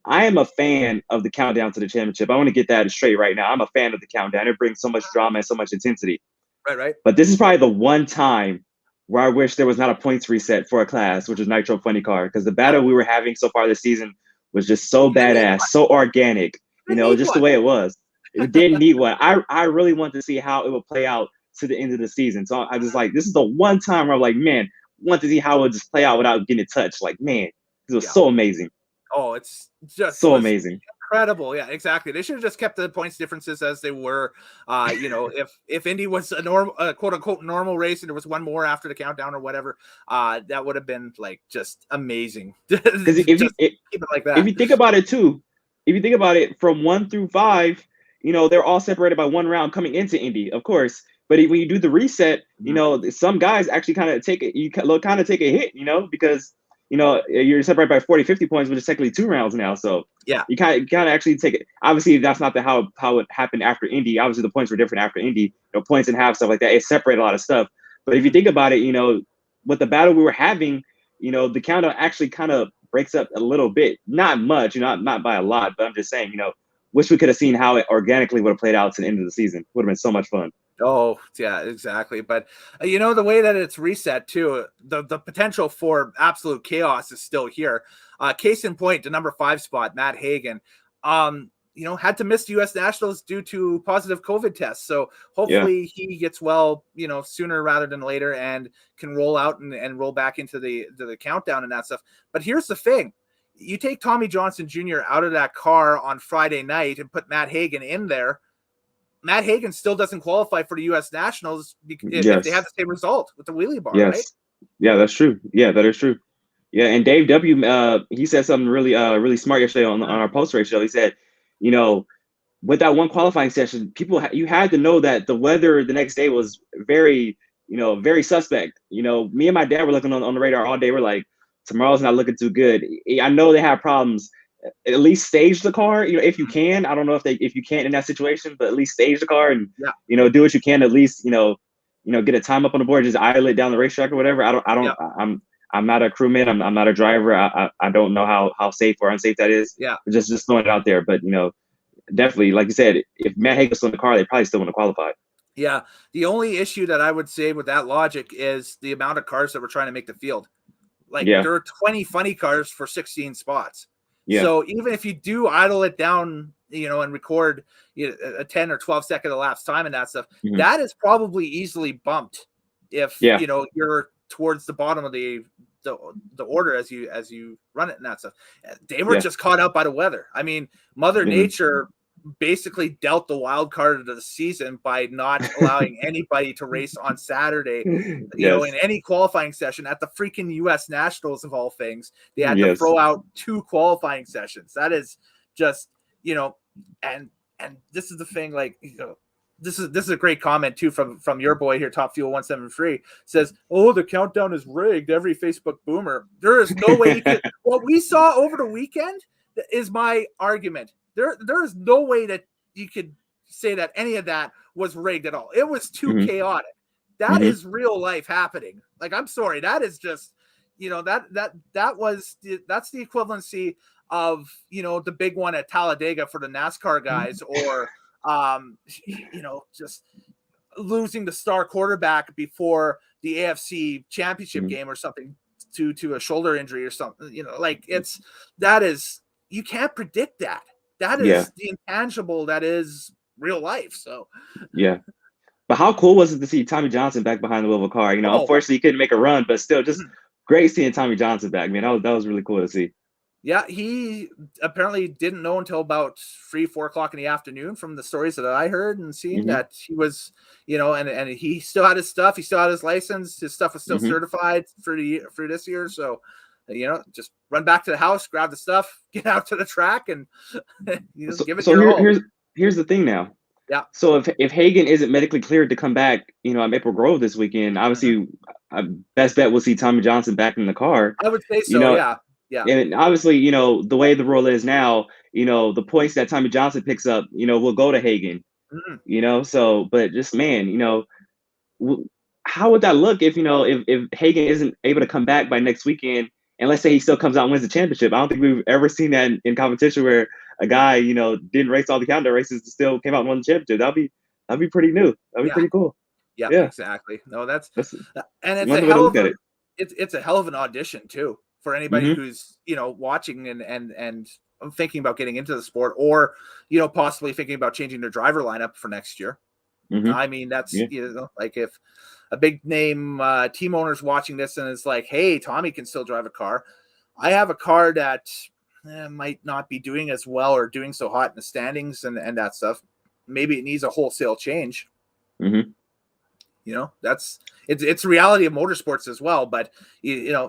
I am a fan of the countdown to the championship. I want to get that straight right now. I'm a fan of the countdown. It brings so much drama and so much intensity. Right. But this is probably the one time where I wish there was not a points reset for a class, which is Nitro Funny Car, because the battle we were having so far this season was just so badass, so organic, just the way it was. It didn't need one. I really want to see how it would play out to the end of the season. So I just this is the one time where I'm like, man, I want to see how it would just play out without getting touched. Like, man, this was so amazing. Oh, it's just so amazing. Incredible. Yeah, exactly. They should have just kept the points differences as they were. If Indy was a normal, quote unquote, normal race, and there was one more after the countdown or whatever, that would have been like just amazing. Because keep it like that. If you think about it too, from 1 through 5, they're all separated by 1 round coming into Indy, of course. But when you do the reset, some guys actually kind of take it. You kind of take a hit, because. You're separated by 40, 50 points, which is technically 2 rounds now. So yeah, you kind of actually take it. Obviously, that's not how it happened after Indy. Obviously, the points were different after Indy. Points and half, stuff like that. It separated a lot of stuff. But if you think about it, with the battle we were having, the countdown actually kind of breaks up a little bit. Not much, not by a lot. But I'm just saying, wish we could have seen how it organically would have played out to the end of the season. Would have been so much fun. Oh, yeah, exactly. But, the way that it's reset, too, the potential for absolute chaos is still here. Case in point, the number 5 spot, Matt Hagan. had to miss the U.S. Nationals due to positive COVID tests. So hopefully he gets well, sooner rather than later, and can roll out and roll back into the countdown and that stuff. But here's the thing. You take Tommy Johnson Jr. out of that car on Friday night and put Matt Hagan in there. Matt Hagan still doesn't qualify for the U.S. Nationals if they have the same result with the wheelie bar, right? Yeah, that's true. Yeah, that is true. Yeah, and Dave W. He said something really smart yesterday on our post-race show. He said, with that one qualifying session, you had to know that the weather the next day was very, very suspect. Me and my dad were looking on the radar all day. We're like, tomorrow's not looking too good. I know they have problems. At least stage the car, if you can. I don't know if you can't in that situation, but at least stage the car and do what you can. At least get a time up on the board, just idle it down the racetrack or whatever. I'm not a crewman. I'm not a driver. I don't know how safe or unsafe that is. Yeah, just throwing it out there. But definitely, like you said, if Matt Hagan's still in the car, they probably still want to qualify. Yeah, the only issue that I would say with that logic is the amount of cars that were trying to make the field. There are 20 funny cars for 16 spots. Yeah. So even if you do idle it down, and record a 10 or 12 second elapsed time and that stuff, that is probably easily bumped if you're towards the bottom of the order as you run it and that stuff. They were just caught out by the weather. I mean, Mother Nature basically dealt the wild card of the season by not allowing anybody to race on Saturday, in any qualifying session at the freaking U.S. Nationals of all things. They had to throw out 2 qualifying sessions. That is just, and this is the thing, this is a great comment too from your boy here, Top Fuel 173, says, "Oh, the countdown is rigged." Every Facebook boomer. There is no way you could. What we saw over the weekend is my argument. There is no way that you could say that any of that was rigged at all. It was too chaotic. That is real life happening. I'm sorry. That is just, that's the equivalency of, the big one at Talladega for the NASCAR guys, or, just losing the star quarterback before the AFC championship game or something to a shoulder injury or something, you can't predict that. That is the intangible that is real life. So, but how cool was it to see Tommy Johnson back behind the wheel of a car? Unfortunately, he couldn't make a run, but still, just great seeing Tommy Johnson back. Man, that was really cool to see. Yeah, he apparently didn't know until about 3-4 o'clock in the afternoon from the stories that I heard and seen that he was, and he still had his stuff. He still had his license. His stuff was still certified for this year. So, just run back to the house, grab the stuff, get out to the track, and give it your all. Here's the thing now. Yeah. So if Hagan isn't medically cleared to come back, at Maple Grove this weekend, obviously, best bet we'll see Tommy Johnson back in the car. I would say so. Yeah. And obviously, the way the rule is now, the points that Tommy Johnson picks up, will go to Hagan. So, but just how would that look if Hagan isn't able to come back by next weekend? And let's say he still comes out and wins the championship. I don't think we've ever seen that in competition where a guy, didn't race all the countdown races, still came out and won the championship. That'd be pretty new. That'd be pretty cool. Yeah, exactly. No, that's and it's a hell of an audition too for anybody who's watching and thinking about getting into the sport, or possibly thinking about changing their driver lineup for next year. I mean, that's if a big name team owner's watching this and it's like, hey, Tommy can still drive a car. I have a car that might not be doing as well or doing so hot in the standings and that stuff. Maybe it needs a wholesale change. That's it's reality of motorsports as well. But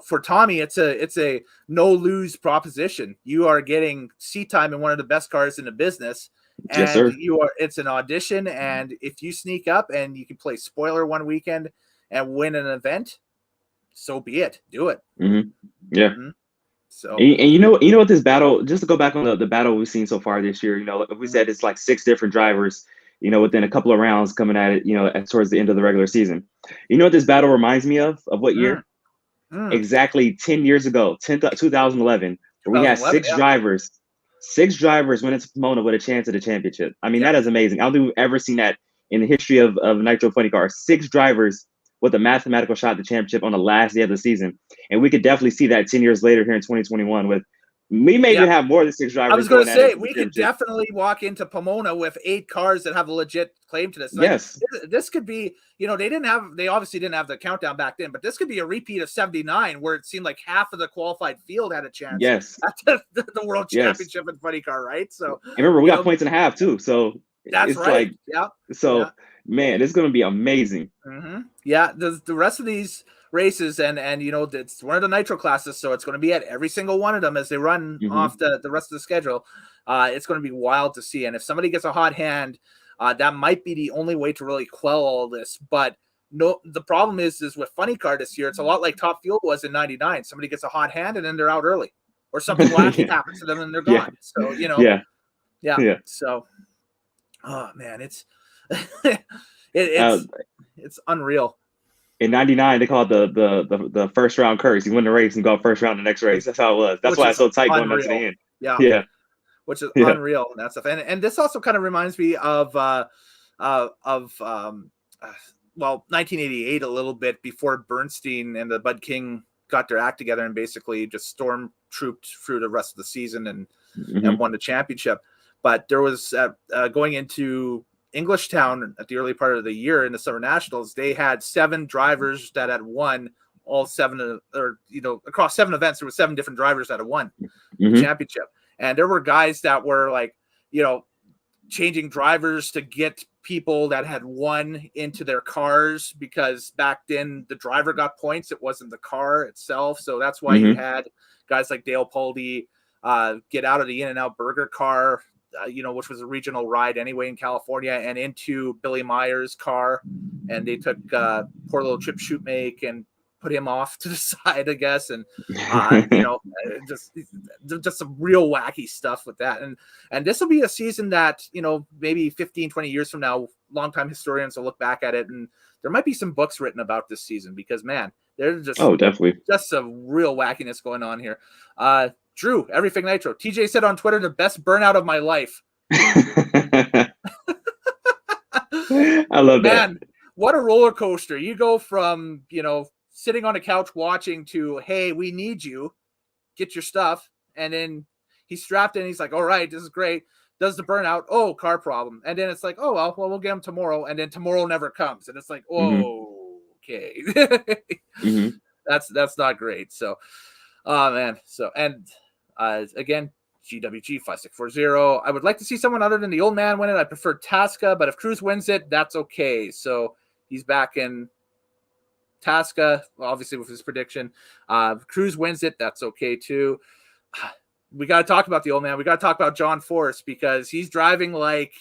for Tommy, it's a no lose proposition. You are getting seat time in one of the best cars in the business. And it's an audition, and if you sneak up and you can play spoiler one weekend and win an event, so be it. Do it. So, and what this battle, just to go back on the battle we've seen so far this year, we said it's like 6 different drivers, within a couple of rounds coming at it, towards the end of the regular season. What this battle reminds me of what year? Exactly 10 years ago, 2011, where we had 6 drivers. 6 drivers went into Pomona with a chance at a championship. I mean, that is amazing. I don't think we've ever seen that in the history of Nitro Funny Cars. 6 drivers with a mathematical shot at the championship on the last day of the season. And we could definitely see that 10 years later here in 2021 with We may even have more than 6 drivers. I was going to say, we could definitely walk into Pomona with 8 cars that have a legit claim to this. Like, yes. This could be, they obviously didn't have the countdown back then, but this could be a repeat of 79 where it seemed like half of the qualified field had a chance at the World Championship in funny car, right? So and remember, we got points and a half too. So that's right. Man, it's going to be amazing. Mm-hmm. Yeah. The rest of these races and it's one of the nitro classes, so it's going to be at every single one of them as they run off the rest of the schedule. It's going to be wild to see, and if somebody gets a hot hand, that might be the only way to really quell all this. But no, the problem is with funny car this year, it's a lot like Top Fuel was in '99. Somebody gets a hot hand and then they're out early, or something wacky happens to them and they're gone. So so oh man, it's it's unreal. In '99, they call it the first round curse. You win the race and go first round the next race. That's how it was. That's why it's so tight going up to the end. Yeah. Which is unreal and that stuff. And this also kind of reminds me of 1988 a little bit, before Bernstein and the Bud King got their act together and basically just stormtrooped through the rest of the season and won the championship. But there was going into Englishtown at the early part of the year in the Summer Nationals, they had 7 drivers that had won all 7, across 7 events. There were 7 different drivers that had won the championship. And there were guys that were like, changing drivers to get people that had won into their cars, because back then the driver got points. It wasn't the car itself. So that's why you had guys like Dale Poldy get out of the In-N-Out Burger car, which was a regional ride anyway in California, and into Billy Meyer's car. And they took poor little Chip Shootmake and put him off to the side, I guess. And, just some real wacky stuff with that. And this will be a season that, maybe 15, 20 years from now, longtime historians will look back at it, and there might be some books written about this season, because man, there's just, definitely just some real wackiness going on here. Drew, Everything Nitro. TJ said on Twitter, the best burnout of my life. I love that. Man, what a roller coaster. You go from, sitting on a couch watching to, hey, we need you, get your stuff. And then he's strapped in. He's like, all right, this is great. Does the burnout. Oh, car problem. And then it's like, oh, well, we'll get him tomorrow. And then tomorrow never comes. And it's like, oh, okay. That's not great. So, man. So, and again, GWG 5640. I would like to see someone other than the old man win it. I prefer Tasca, but if Cruz wins it, that's okay. So he's back in Tasca, obviously with his prediction. Cruz wins it, that's okay too. We got to talk about the old man. We got to talk about John Force, because he's driving like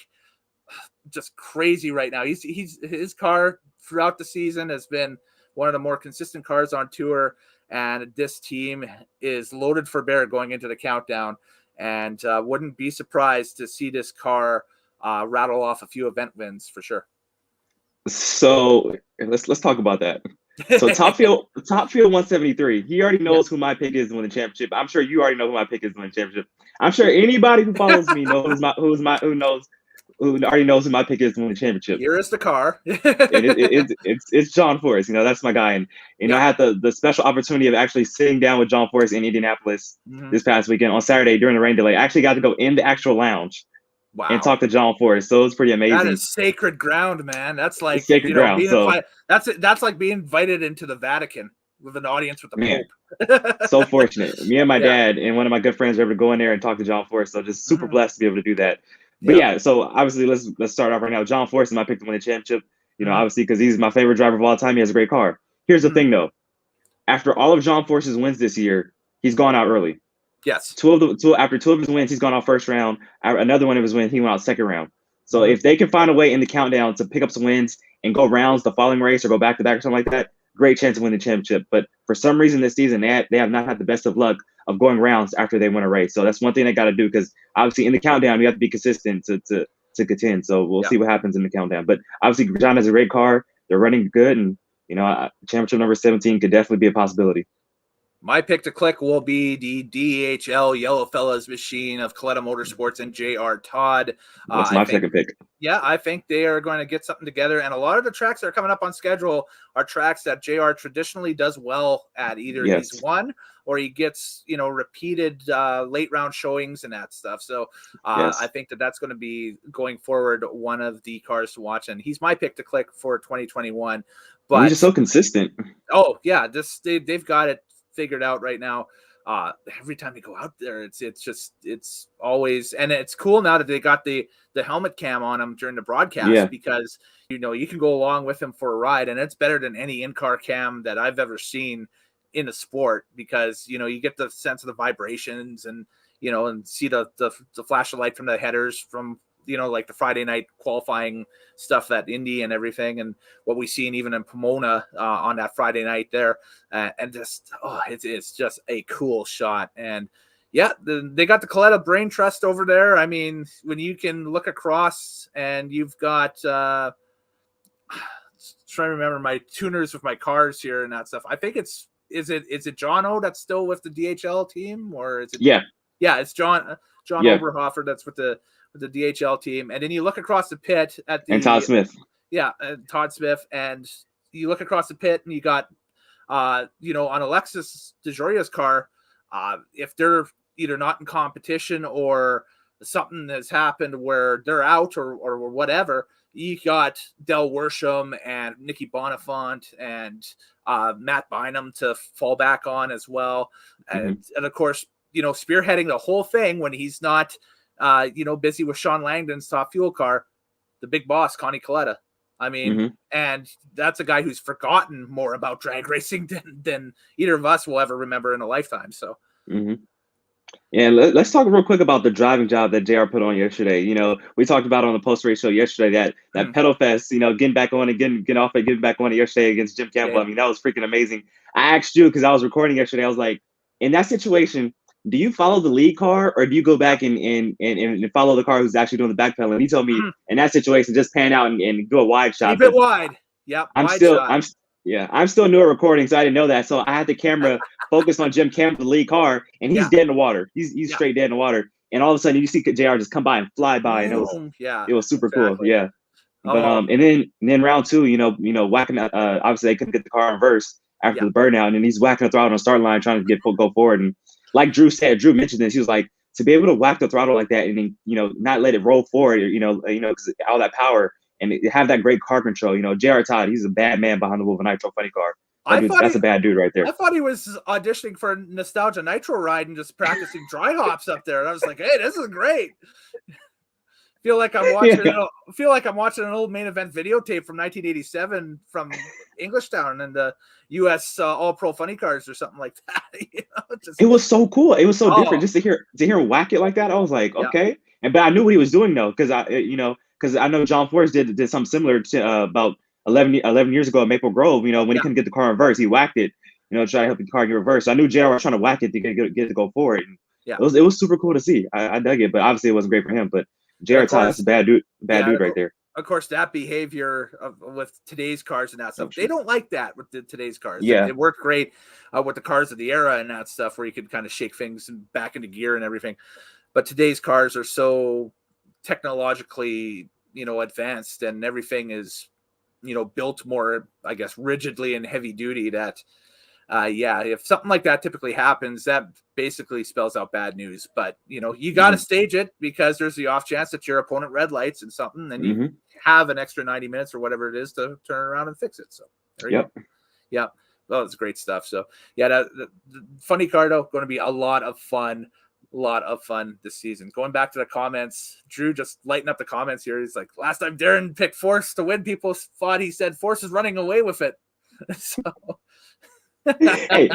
just crazy right now. His car throughout the season has been one of the more consistent cars on tour, and this team is loaded for bear going into the countdown. And wouldn't be surprised to see this car rattle off a few event wins for sure. So let's talk about that. So top field 173. He already knows who my pick is to win the championship. I'm sure you already know who my pick is to win the championship. I'm sure anybody who follows me knows who already knows who my pick is to win the championship. Here is the car. It's John Force. That's my guy. And I had the special opportunity of actually sitting down with John Force in Indianapolis this past weekend on Saturday during the rain delay. I actually got to go in the actual lounge. Wow. And talk to John Force. So it was pretty amazing. That is sacred ground, man. That's like it's sacred ground. That's like being invited into the Vatican with an audience with the Pope. So fortunate. Me and my dad and one of my good friends were able to go in there and talk to John Force. So just super blessed to be able to do that. But so obviously let's start off right now. John Force is my pick to win the championship. Obviously because he's my favorite driver of all time. He has a great car. Here's the thing though. After all of John Force's wins this year, he's gone out early. Yes. After 2 of his wins, he's gone out first round. Another one of his wins, he went out second round. So if they can find a way in the countdown to pick up some wins and go rounds the following race or go back to back or something like that, great chance to win the championship. But for some reason this season, they have not had the best of luck of going rounds after they win a race. So that's one thing they got to do, because obviously in the countdown you have to be consistent to contend. So we'll see what happens in the countdown. But obviously John has a great car. They're running good, and championship number 17 could definitely be a possibility. My pick to click will be the DHL Yellow Fellas machine of Coletta Motorsports and J.R. Todd. That's my second pick. Yeah, I think they are going to get something together. And a lot of the tracks that are coming up on schedule are tracks that JR traditionally does well at. Either he's won or he gets, repeated late round showings and that stuff. So I think that's going to be going forward one of the cars to watch. And he's my pick to click for 2021. But he's just so consistent. Oh, yeah. They've got it figured out right now. Every time they go out there, it's always, and it's cool now that they got the helmet cam on him during the broadcast, because you can go along with him for a ride, and it's better than any in-car cam that I've ever seen in the sport, because you get the sense of the vibrations and and see the flash of light from the headers from like the Friday night qualifying stuff at Indy and everything, and what we seen even in Pomona on that Friday night there, and just it's just a cool shot. And they got the Coletta brain trust over there. I mean, when you can look across and you've got trying to remember my tuners with my cars here and that stuff. I think is it John O that's still with the DHL team, or is it it's John Oberhofer that's with the DHL team. And then you look across the pit at the, and Todd Smith. Todd Smith. And you look across the pit and you got, on Alexis DeJoria's car, if they're either not in competition or something has happened where they're out or whatever, you got Del Worsham and Nicky Bonifant and Matt Bynum to fall back on as well. And of course, spearheading the whole thing when he's not, busy with Sean Langdon's top fuel car, the big boss, Connie Coletta. I mean, and that's a guy who's forgotten more about drag racing than either of us will ever remember in a lifetime. So, and let's talk real quick about the driving job that JR put on yesterday. We talked about on the post-race show yesterday that pedal fest, getting back on and getting off and getting back on it yesterday against Jim Campbell. I mean, that was freaking amazing. I asked you, because I was recording yesterday, I was like, in that situation, do you follow the lead car or do you go back and follow the car who's actually doing the backpedaling? And he told me in that situation, just pan out and do a wide shot. Keep it wide. Yep. I'm still new at recording, so I didn't know that. So I had the camera focused on Jim Campbell, the lead car, and he's dead in the water. He's straight dead in the water. And all of a sudden you see JR just come by and fly by, and it was super cool. Yeah. But and then round two, whacking obviously they couldn't get the car in reverse after the burnout, and then he's whacking the throttle on the start line trying to go forward. And like Drew mentioned this, he was like, to be able to whack the throttle like that and then, not let it roll forward, because all that power and have that great car control. J.R. Todd, he's a bad man behind the wheel of a Nitro funny car. That's a bad dude right there. I thought he was auditioning for a Nostalgia Nitro ride and just practicing dry hops up there. And I was like, hey, this is great. Feel like I'm watching an old main event videotape from 1987 from Englishtown and the U.S. All Pro Funny Cars or something like that. It was so cool. It was so different just to hear him whack it like that. I was like, okay, but I knew what he was doing though, because I know John Forrest did something similar to about 11 years ago at Maple Grove. When he couldn't get the car in reverse, he whacked it. Try to help the car get reverse. So I knew JR was trying to whack it to get it to go forward. And it was super cool to see. I dug it, but obviously it wasn't great for him. But JR Todd is a bad dude right there. Of course, that behavior with today's cars and that stuff, they don't like that with today's cars. Yeah. It worked great with the cars of the era and that stuff where you could kind of shake things and back into gear and everything. But today's cars are so technologically, advanced, and everything is, built more, I guess, rigidly and heavy duty that, if something like that typically happens, that basically spells out bad news. But, you got to stage it, because there's the off chance that your opponent red lights and something, and you have an extra 90 minutes or whatever it is to turn around and fix it. So there you go. Yeah. Well, it's great stuff. So the funny car though, going to be a lot of fun this season. Going back to the comments, Drew just lighting up the comments here. He's like, last time Darren picked Force to win, people thought he said Force is running away with it. So hey,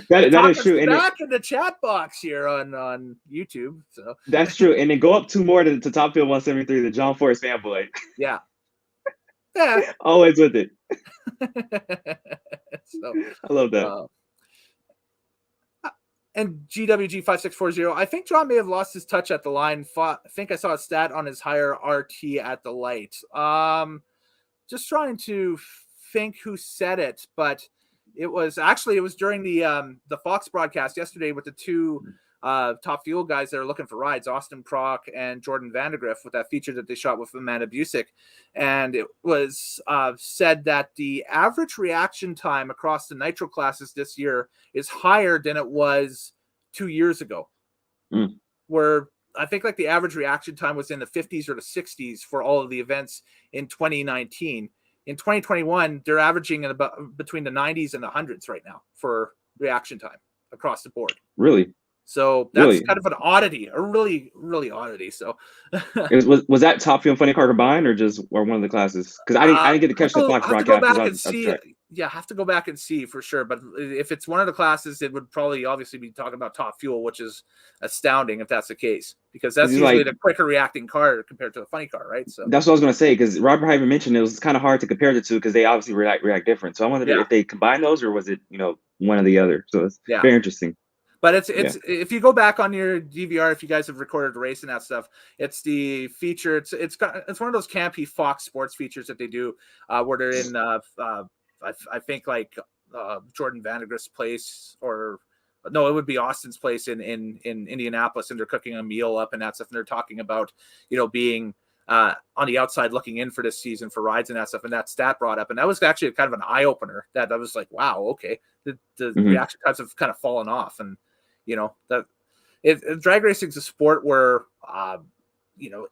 that is true. Back in the chat box here on YouTube. So that's true. And then go up 2 more to Top Field 173, the John Forrest fanboy. Yeah. Always with it. So, I love that. And GWG5640, I think John may have lost his touch at the line. I think I saw a stat on his higher RT at the light. Just trying to think who said it, but It was during the Fox broadcast yesterday with the two Top Fuel guys that are looking for rides, Austin Prock and Jordan Vandegrift, with that feature that they shot with Amanda Busick. And it was said that the average reaction time across the Nitro classes this year is higher than it was 2 years ago. Where I think like the average reaction time was in the 50s or the 60s for all of the events in 2019. In 2021, they're averaging in about between the 90s and the hundreds right now for reaction time across the board. Really? So that's kind of an oddity, a really, really oddity. So was that Top Fuel and Funny Car combined or one of the classes? Because I didn't get to catch the Fox broadcast. Have to go back and see for sure. But if it's one of the classes, it would probably obviously be talking about Top Fuel, which is astounding if that's the case, because that's usually the quicker reacting car compared to the funny car, right? So that's what I was going to say, because Robert even mentioned it was kind of hard to compare the two because they obviously react different. So I wondered if they combined those or was it one or the other. So it's very interesting. But it's if you go back on your DVR, if you guys have recorded a race and that stuff, it's the feature. It's one of those campy Fox Sports features that they do where they're in I think like Jordan Vandegrift's place, or no, it would be Austin's place in Indianapolis, and they're cooking a meal up and that stuff, and they're talking about being on the outside looking in for this season for rides and that stuff, and that stat brought up, and that was actually kind of an eye opener. That I was like, wow, okay, the reaction times have kind of fallen off, and drag racing is a sport where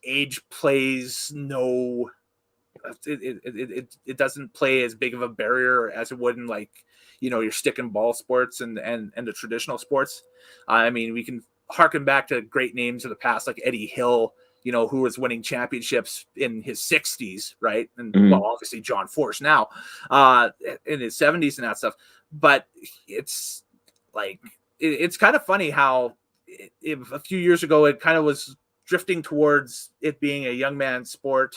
age plays no. It doesn't play as big of a barrier as it would in your stick and ball sports and the traditional sports. I mean, we can harken back to great names of the past, like Eddie Hill, who was winning championships in his 60s, right? And well, obviously John Force now in his 70s and that stuff. But it's like it's kind of funny how a few years ago it kind of was drifting towards it being a young man's sport.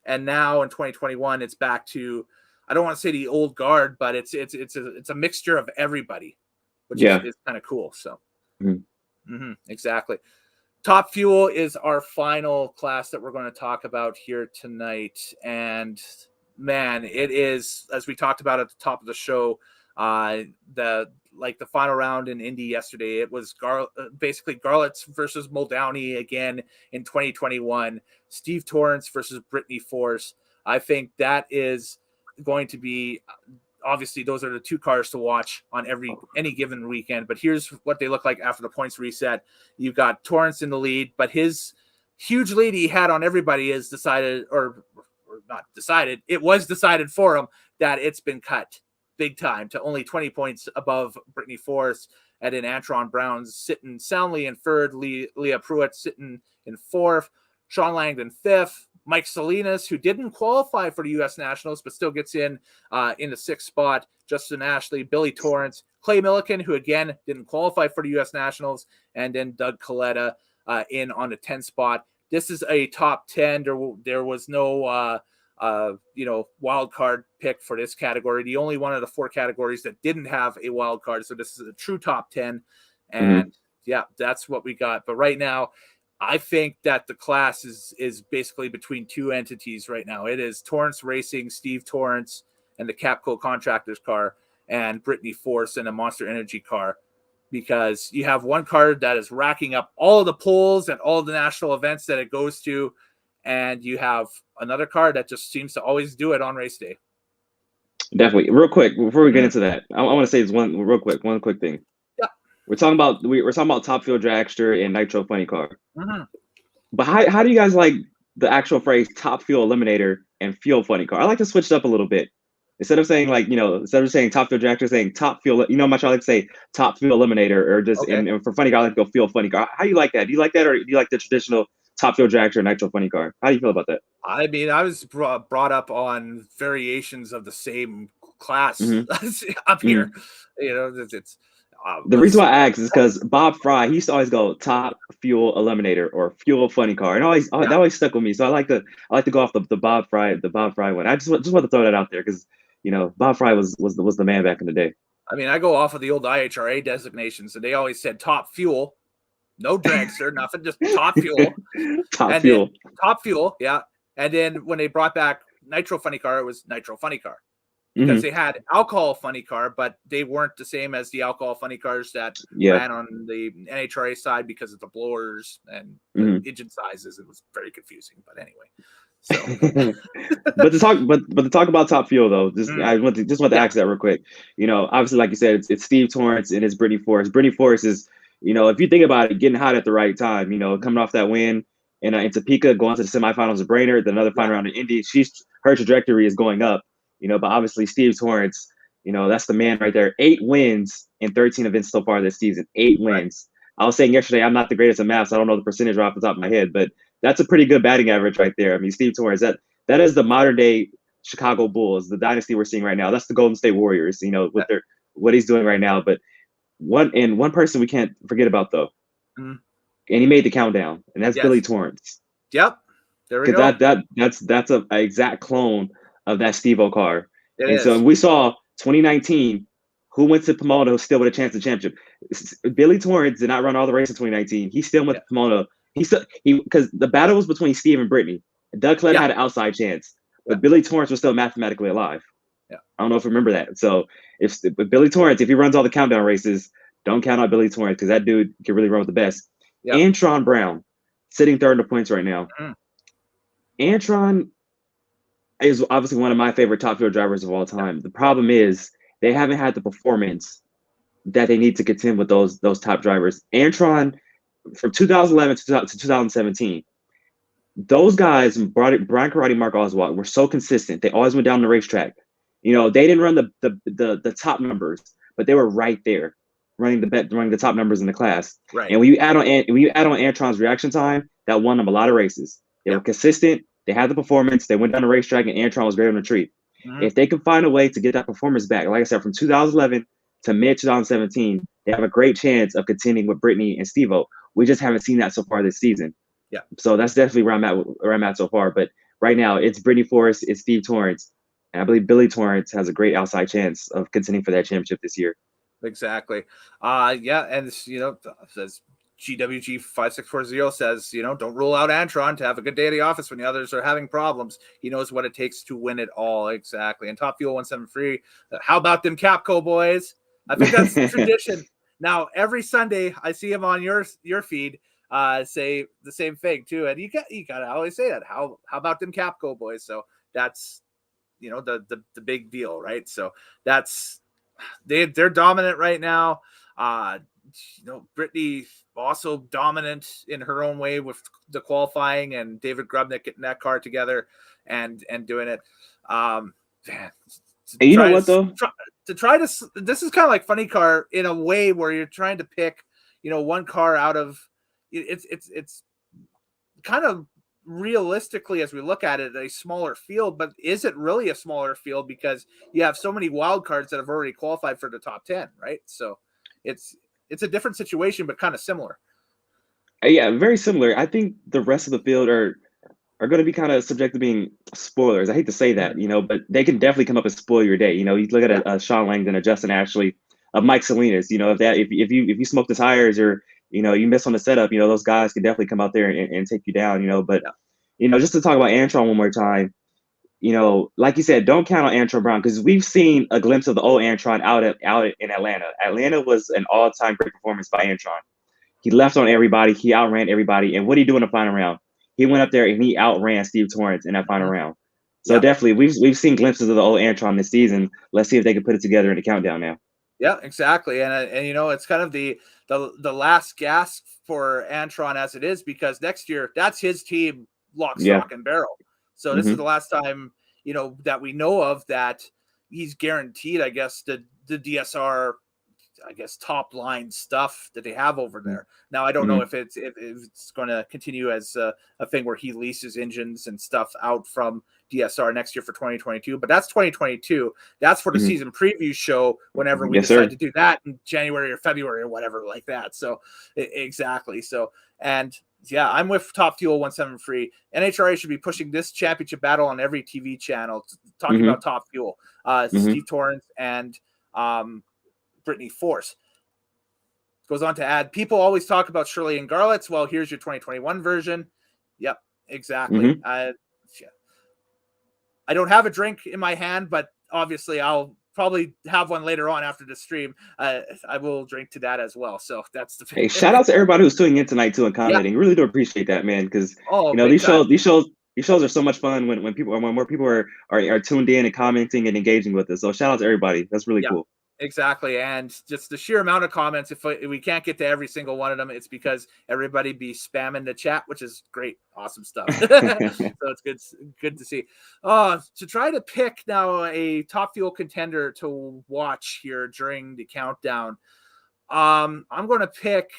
And now in 2021, it's back to, I don't want to say the old guard, but it's a mixture of everybody, which is kind of cool. So exactly. Top Fuel is our final class that we're going to talk about here tonight. And man, it is, as we talked about at the top of the show, the final round in Indy yesterday, it was basically Garlitz versus Muldowney again in 2021. Steve Torrance versus Brittany Force. I think that is going to be, obviously those are the two cars to watch on any given weekend. But here's what they look like after the points reset. You've got Torrance in the lead, but his huge lead he had on everybody is decided, or not decided, it was decided for him that it's been cut big time to only 20 points above Brittany Force, and then Antron Brown's sitting soundly in third, Leah Pruitt sitting in fourth, Sean Langdon fifth, Mike Salinas, who didn't qualify for the U.S. Nationals but still gets in the sixth spot, Justin Ashley, Billy Torrance, Clay Milliken, who again didn't qualify for the U.S. Nationals, and then Doug Coletta in on the 10th spot. This is a top 10. There was no wild card pick for this category. The only one of the four categories that didn't have a wild card. So this is a true top 10. And that's what we got. But right now, I think that the class is basically between two entities right now. It is Torrance Racing, Steve Torrance, and the Capco Contractors car, and Brittany Force and a Monster Energy car, because you have one car that is racking up all of the polls and all of the national events that it goes to, and you have another car that just seems to always do it on race day. Definitely. Real quick, before we get into that, I want to say this one quick thing. Yeah. We're talking about Top Fuel Dragster and Nitro Funny Car. But how do you guys like the actual phrase Top Fuel Eliminator and Fuel Funny Car? I like to switch it up a little bit. Instead of saying instead of saying Top Fuel Dragster, saying Top Fuel, much I like to say Top Fuel Eliminator, or just and for Funny Car, I like to go Fuel Funny Car. How do you like that? Do you like that, or do you like the traditional Top Fuel Dragster Nitro Funny Car? How do you feel about that? I mean, I was brought up on variations of the same class up here. It's the reason why I ask is because Bob Fry, he used to always go Top Fuel Eliminator or Fuel Funny Car, and that always stuck with me. So I like to go off the Bob Fry one. I just want to throw that out there because Bob Fry was the man back in the day. I mean, I go off of the old IHRA designations, and they always said Top Fuel. No dragster, nothing, just Top Fuel. Top Fuel, yeah. And then when they brought back Nitro Funny Car, it was Nitro Funny Car. because they had alcohol funny car, but they weren't the same as the alcohol funny cars that ran on the NHRA side because of the blowers and the engine sizes. It was very confusing, but anyway. So, but to talk about Top Fuel though, I want to ask that real quick. You know, obviously, like you said, it's Steve Torrence and it's Brittany Force. Brittany Force is, you know, if you think about it, getting hot at the right time. You know, coming off that win in Topeka, going to the semifinals of Brainerd, then another final round in Indy. Her trajectory is going up. You know, but obviously Steve Torrence, you know, that's the man right there. 8 wins in 13 events so far this season. 8 wins. I was saying yesterday, I'm not the greatest at math, so I don't know the percentage right off the top of my head, but that's a pretty good batting average right there. I mean, Steve Torrence, that is the modern day Chicago Bulls, the dynasty we're seeing right now. That's the Golden State Warriors, you know, with what he's doing right now. But one person we can't forget about though, and he made the countdown, and that's Billy Torrence. Yep, there we go. That's a exact clone of that Steve-O car. And so we saw 2019, who went to Pomona still with a chance at championship. Billy Torrence did not run all the races in 2019. He still went to Pomona. Because the battle was between Steve and Brittany. Doug Clett had an outside chance, but Billy Torrence was still mathematically alive. I don't know if you remember that. So if Billy Torrence, if he runs all the countdown races, don't count out Billy Torrence because that dude can really run with the best. Antron Brown, sitting third in the points right now. Antron is obviously one of my favorite Top Fuel drivers of all time. The problem is they haven't had the performance that they need to contend with those top drivers. Antron, from 2011 to 2017, those guys, Brian Karate, Mark Oswald, were so consistent. They always went down the racetrack. You know, they didn't run the top numbers, but they were right there, running the top numbers in the class. Right. And when you add on Antron's reaction time, that won them a lot of races. They were consistent. They had the performance. They went down the racetrack, and Antron was great on the treat. If they can find a way to get that performance back, like I said, from 2011 to mid 2017, they have a great chance of contending with Brittany and Steve-O. We just haven't seen that so far this season. Yeah. So that's definitely where I'm at so far. But right now, it's Brittany Force, it's Steve Torrence, and I believe Billy Torrence has a great outside chance of contending for that championship this year. Exactly. And you know, says GWG 5640 says, you know, don't rule out Antron to have a good day at the office when the others are having problems. He knows what it takes to win it all. Exactly. And Top Fuel 173. How about them Capco boys? I think that's tradition. Now every Sunday I see him on your feed say the same thing too. And you gotta always say that. How about them Capco boys? So that's, you know, the big deal, right? So that's they're dominant right now. You know, Brittany also dominant in her own way with the qualifying, and David Grubnick getting that car together and doing it. Man, and you know what though? This is kind of like funny car in a way where you're trying to pick, you know, one car out of it's kind of realistically, as we look at it, a smaller field, but is it really a smaller field because you have so many wild cards that have already qualified for the top 10, right? So it's a different situation, but kind of similar. Yeah, very similar. I think the rest of the field are going to be kind of subject to being spoilers. I hate to say that, you know, but they can definitely come up and spoil your day. You know, you look at a Sean Langdon, a Justin Ashley, a Mike Salinas. You know, if you smoke the tires or, you know, you miss on the setup, you know, those guys can definitely come out there and take you down. You know, but you know, just to talk about Antron one more time. You know, like you said, don't count on Antron Brown because we've seen a glimpse of the old Antron out in Atlanta. Atlanta was an all-time great performance by Antron. He left on everybody. He outran everybody. And what did he do in the final round? He went up there and he outran Steve Torrence in that final round. So definitely, we've seen glimpses of the old Antron this season. Let's see if they can put it together in the countdown now. Yeah, exactly. And you know, it's kind of the last gasp for Antron as it is, because next year that's his team, lock, stock, and barrel. So this is the last time, you know, that we know of that he's guaranteed, I guess, the DSR, I guess, top line stuff that they have over there. Now, I don't know if it's going to continue as a thing where he leases engines and stuff out from DSR next year for 2022, but that's 2022. That's for the season preview show whenever we decide to do that in January or February or whatever like that. So exactly. So, and yeah, I'm with Top Fuel 173. NHRA should be pushing this championship battle on every TV channel, talking about Top Fuel, Steve Torrence and Brittany Force. Goes on to add, people always talk about Shirley and Garlitz. Well, here's your 2021 version. Yep, exactly. I don't have a drink in my hand, but obviously I'll probably have one later on after the stream. I will drink to that as well. So that's the Hey, shout out to everybody who's tuning in tonight too and commenting. Yeah. Really do appreciate that, man. Because Oh, these big time. shows are so much fun when more people are tuned in and commenting and engaging with us. So shout out to everybody. That's really cool. Exactly. And just the sheer amount of comments, if we can't get to every single one of them, it's because everybody be spamming the chat, which is great. Awesome stuff. So it's good to see. To try to pick now a Top Fuel contender to watch here during the countdown. I'm going to pick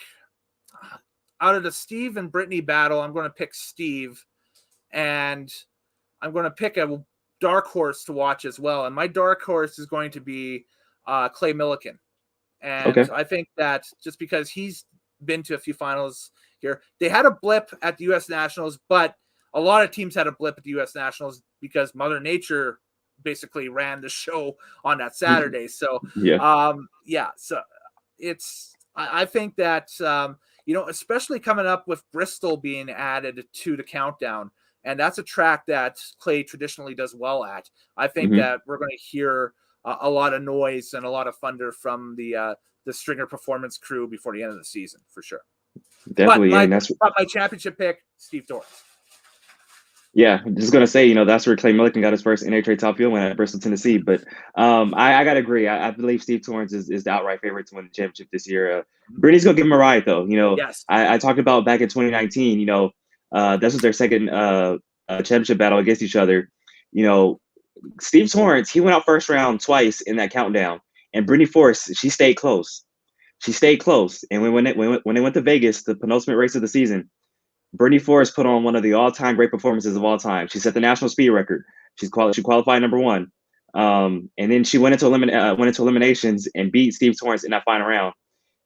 out of the Steve and Brittany battle. I'm going to pick Steve, and I'm going to pick a dark horse to watch as well. And my dark horse is going to be Clay Millican. And okay. I think that just because he's been to a few finals here, they had a blip at the U.S. Nationals, but a lot of teams had a blip at the U.S. Nationals because Mother Nature basically ran the show on that Saturday. So, so I think that, especially coming up with Bristol being added to the countdown, and that's a track that Clay traditionally does well at. I think that we're going to hear a lot of noise and a lot of thunder from the Stringer Performance crew before the end of the season, for sure. Definitely, but my championship pick, Steve Torrance. Yeah, I'm just gonna say, that's where Clay Millican got his first NHRA Top Fuel win at Bristol, Tennessee. But I gotta agree. I believe Steve Torrance is the outright favorite to win the championship this year. Brittany's gonna give him a ride, though. Yes. I talked about back in 2019. This was their second championship battle against each other. Steve Torrance, he went out first round twice in that countdown, and Brittany Force, she stayed close. And when they went to Vegas, the penultimate race of the season, Brittany Force put on one of the all-time great performances of all time. She set the national speed record. She qualified number one, and then she went into eliminations and beat Steve Torrance in that final round.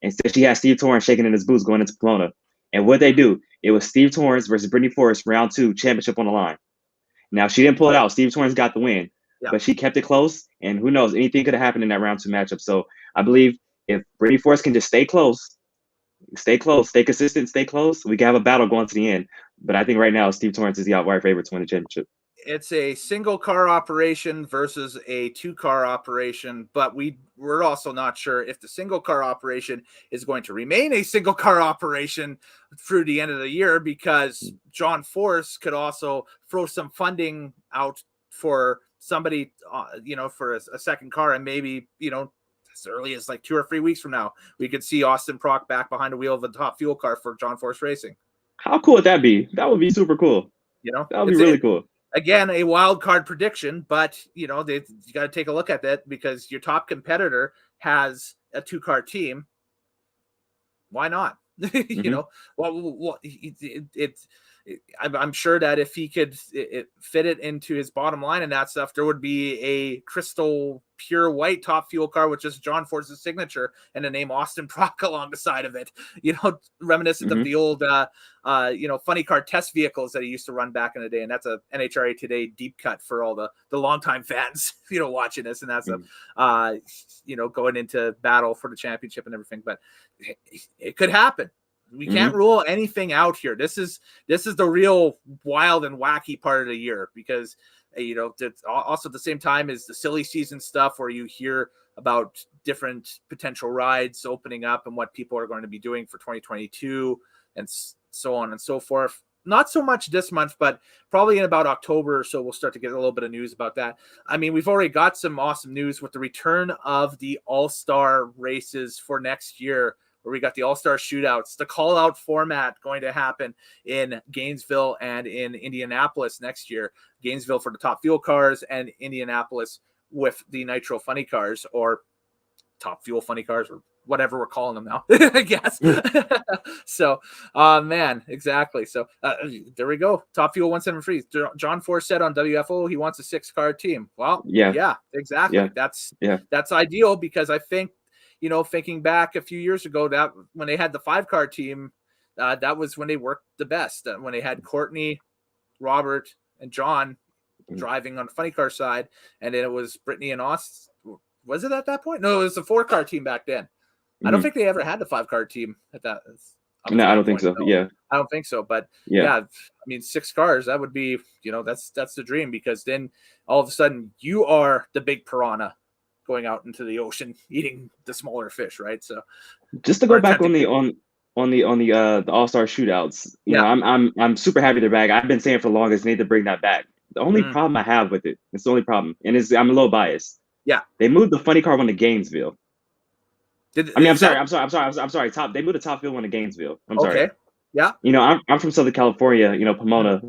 And she had Steve Torrance shaking in his boots going into Pomona. And what they do, it was Steve Torrance versus Brittany Force, round 2, championship on the line. Now, she didn't pull it out. Steve Torrance got the win, but she kept it close. And who knows, anything could have happened in that round 2 matchup. So I believe if Brittany Force can just stay close, stay consistent, stay close, we can have a battle going to the end. But I think right now, Steve Torrance is the outright favorite to win the championship. It's a single car operation versus a 2-car operation, but we're also not sure if the single car operation is going to remain a single car operation through the end of the year, because John Force could also throw some funding out for somebody, for a second car, and maybe, as early as like 2 or 3 weeks from now, we could see Austin Prock back behind the wheel of the Top Fuel car for John Force Racing. How cool would that be? That would be super cool. That would be really cool. Again, a wild card prediction, but you got to take a look at that, because your top competitor has a 2-car team. Why not? I'm sure that if he could fit it into his bottom line and that stuff, there would be a crystal pure white Top Fuel car with just John Force's signature and the name Austin Prock along the side of it, reminiscent of the old, funny car test vehicles that he used to run back in the day. And that's a NHRA Today deep cut for all the longtime fans, watching this. And that's going into battle for the championship and everything, but it could happen. We can't rule anything out here. This is the real wild and wacky part of the year, because it's also at the same time is the silly season stuff where you hear about different potential rides opening up and what people are going to be doing for 2022 and so on and so forth. Not so much this month, but probably in about October or so, we'll start to get a little bit of news about that. I mean, we've already got some awesome news with the return of the All-Star races for next year, where we got the All-Star shootouts, the call-out format going to happen in Gainesville and in Indianapolis next year. Gainesville for the Top Fuel cars, and Indianapolis with the Nitro funny cars, or Top Fuel funny cars, or whatever we're calling them now, I guess. So, man, exactly. So there we go. Top Fuel 173. John Force said on WFO he wants a 6-car team. Well, yeah, exactly. Yeah. That's ideal, because I think, thinking back a few years ago, that when they had the 5-car team, that was when they worked the best. When they had Courtney, Robert, and John driving on the funny car side, and then it was Brittany and Austin. Was it at that point? No, it was a 4-car team back then. I don't think they ever had the 5-car team at that. No, I don't think so. Yeah, I don't think so. But Yeah. I mean, 6 cars, that would be, that's the dream, because then all of a sudden you are the big piranha going out into the ocean eating the smaller fish, right? So just to go back on the All-Star shootouts, I'm super happy they're back. I've been saying for the longest, they need to bring that back. The only problem I have with it's the only problem, and I'm a little biased. Yeah, they moved the funny car one to Gainesville. I'm sorry. They moved the top field one to Gainesville. I'm sorry. Okay. Yeah. I'm from Southern California. Pomona.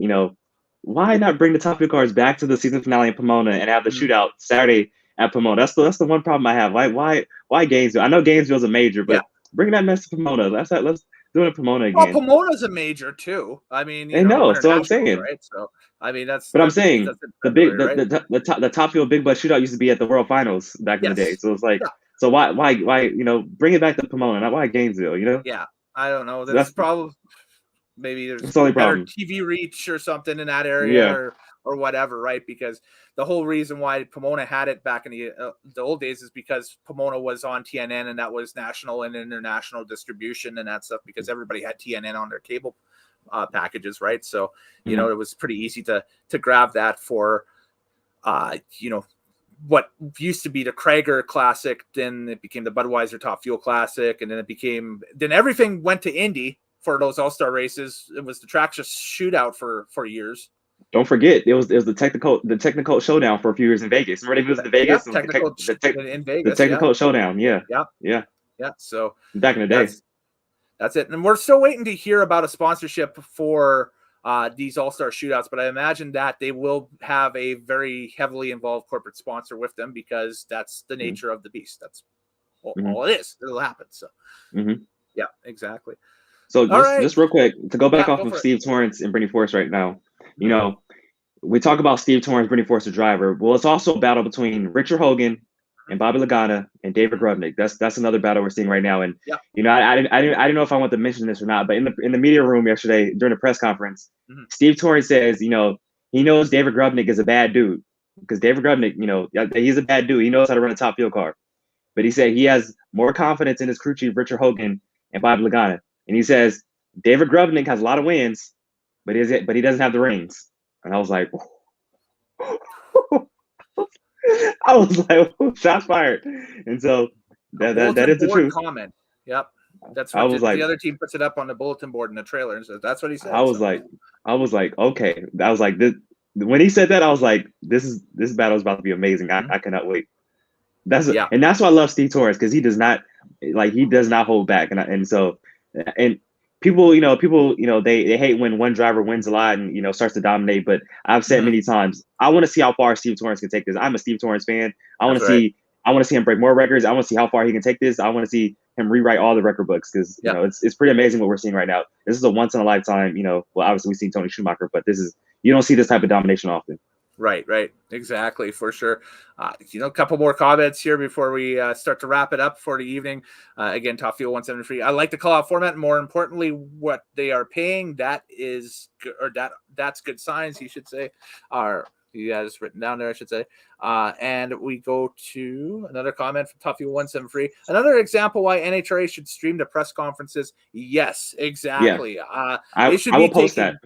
Why not bring the top field cars back to the season finale in Pomona and have the shootout Saturday at Pomona? That's the one problem I have. Why Gainesville? I know Gainesville's a major, but bring that mess to Pomona. Let's do it in Pomona again. Well, Pomona's a major too. I mean, so I'm saying, right? So I mean, But I'm saying the top field big butt shootout used to be at the World Finals back in the day. So it's like, so why bring it back to Pomona? Not why Gainesville? Yeah, I don't know. That's probably maybe there's the only better problem. TV reach or something in that area or whatever, right? Because the whole reason why Pomona had it back in the old days is because Pomona was on TNN, and that was national and international distribution and that stuff, because everybody had TNN on their cable packages, right? So it was pretty easy to grab that for what used to be the Krager Classic. Then it became the Budweiser Top Fuel Classic, and then everything went to Indy for those All-Star races. It was the track just shootout for years. Don't forget, it was the technical showdown for a few years in Vegas. Remember they visited Vegas? In Vegas. The technical showdown. Yeah. So back in the day. That's it. And we're still waiting to hear about a sponsorship for these All-Star shootouts, but I imagine that they will have a very heavily involved corporate sponsor with them, because that's the nature of the beast. That's all it is. It'll happen. So yeah, exactly. So just real quick, to go back off of Steve Torrence and Brittany Force right now, we talk about Steve Torrence, Brittany Force, the driver. Well, it's also a battle between Richard Hogan and Bobby Lagana and David Grubnick. That's another battle we're seeing right now. And I didn't know if I want to mention this or not, but in the media room yesterday during the press conference, Steve Torrence says, he knows David Grubnick is a bad dude, because David Grubnick, he's a bad dude. He knows how to run a top field car, but he said he has more confidence in his crew chief Richard Hogan and Bobby Lagana. And he says David Grubnick has a lot of wins, but he doesn't have the rings. And I was like, shots fired. And so that is the truth. Comment. Yep. That's what the other team puts it up on the bulletin board in the trailer and says that's what he said. I was like, okay. I was like, when he said that, I was like, this battle is about to be amazing. I cannot wait. And that's why I love Steve Torrence, because he does not hold back. And people, they hate when one driver wins a lot and, starts to dominate. But I've said many times, I want to see how far Steve Torrence can take this. I'm a Steve Torrence fan. I want to see him break more records. I want to see how far he can take this. I want to see him rewrite all the record books, because, it's pretty amazing what we're seeing right now. This is a once in a lifetime, well, obviously we've seen Tony Schumacher, but you don't see this type of domination often. Right. Exactly, for sure. A couple more comments here before we start to wrap it up for the evening. Again, Top Fuel 173. I like the call-out format. More importantly, what they are paying, that's good signs, he should say. He has written down there, I should say. And we go to another comment from Top Fuel 173. Another example why NHRA should stream the press conferences. Yes, exactly. I will post that.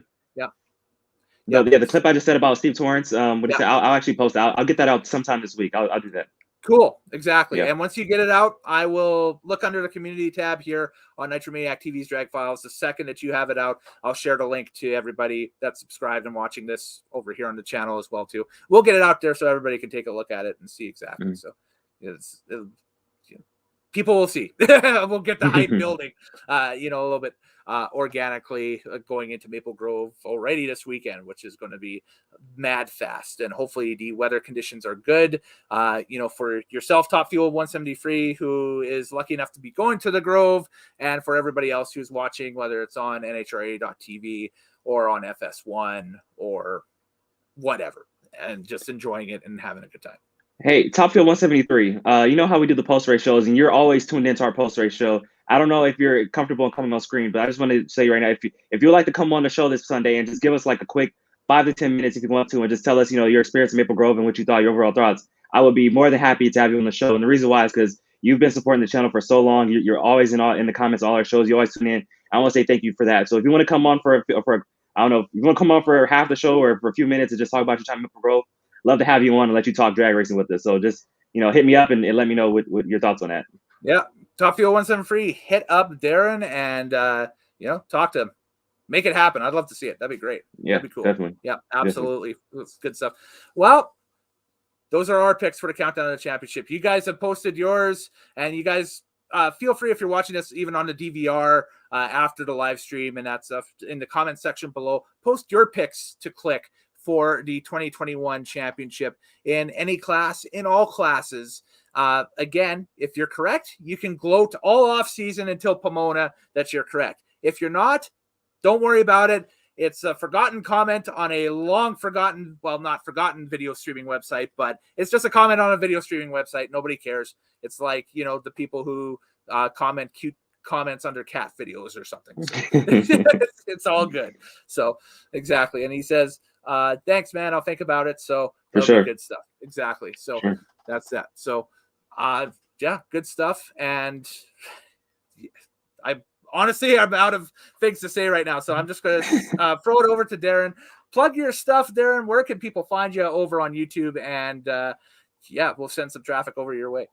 The clip I just said about Steve Torrence, I'll actually post it. I'll get that out sometime this week. I'll do that. Cool. Exactly. And once you get it out, I will look under the community tab here on Nitro Maniac TV's Drag Files. The second that you have it out, I'll share the link to everybody that's subscribed and watching this over here on the channel as well, too. We'll get it out there so everybody can take a look at it and see exactly. So people will see. We'll get the hype building, a little bit organically going into Maple Grove already this weekend, which is going to be mad fast. And hopefully the weather conditions are good. For yourself, Top Fuel 173, who is lucky enough to be going to the Grove, and for everybody else who's watching, whether it's on NHRA.tv or on FS1 or whatever, and just enjoying it and having a good time. Hey, Top Fuel 173. You know how we do the post-race shows, and you're always tuned into our post-race show. I don't know if you're comfortable in coming on screen, but I just want to say right now, if you'd like to come on the show this Sunday and just give us like a quick 5 to 10 minutes if you want to, and just tell us, your experience in Maple Grove and what you thought, your overall thoughts, I would be more than happy to have you on the show. And the reason why is because you've been supporting the channel for so long. You're always in the comments, all our shows. You always tune in. I want to say thank you for that. So if you want to come on for I don't know, if you want to come on for half the show or for a few minutes and just talk about your time in pro, love to have you on and let you talk drag racing with us. So just, hit me up and let me know what your thoughts on that. Yeah. Top Fuel 173, hit up Darren and, talk to him. Make it happen. I'd love to see it. That'd be great. Yeah, That'd be cool. Definitely. Yeah, absolutely. It's good stuff. Well, those are our picks for the countdown of the championship. You guys have posted yours, and you guys feel free, if you're watching this even on the DVR after the live stream and that stuff, in the comment section below, post your picks to click for the 2021 championship in any class, in all classes. Again, if you're correct, you can gloat all off season until Pomona that you're correct. If you're not, don't worry about it. It's a forgotten comment on a long forgotten, well, not forgotten video streaming website, but it's just a comment on a video streaming website. Nobody cares. It's like, the people who comment cute comments under cat videos or something. So it's all good. So exactly. And he says, thanks, man. I'll think about it. So for sure. Good stuff. Exactly. So sure. That's that. So yeah, good stuff. And honestly, I'm out of things to say right now, so I'm just going to throw it over to Darren. Plug your stuff, Darren. Where can people find you over on YouTube? And we'll send some traffic over your way.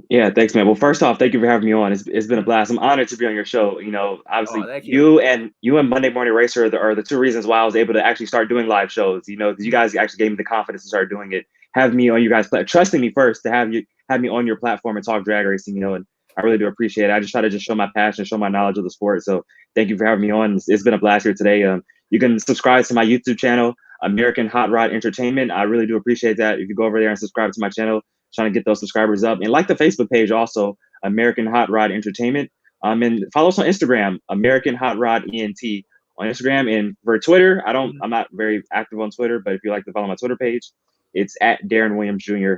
Yeah, thanks, man. Well, first off, thank you for having me on. It's been a blast. I'm honored to be on your show. Obviously, you and Monday Morning Racer are the two reasons why I was able to actually start doing live shows. Because you guys actually gave me the confidence to start doing it. Have me on you guys, trusting me first to have me on your platform and talk drag racing. And I really do appreciate it. I just try to show my passion, show my knowledge of the sport. So thank you for having me on. It's been a blast here today. You can subscribe to my YouTube channel, American Hot Rod Entertainment. I really do appreciate that. If you go over there and subscribe to my channel, trying to get those subscribers up, and like the Facebook page also, American Hot Rod Entertainment. And follow us on Instagram, American Hot Rod ENT on Instagram. And for Twitter, I'm not very active on Twitter, but if you like to follow my Twitter page, it's at Darren Williams Jr.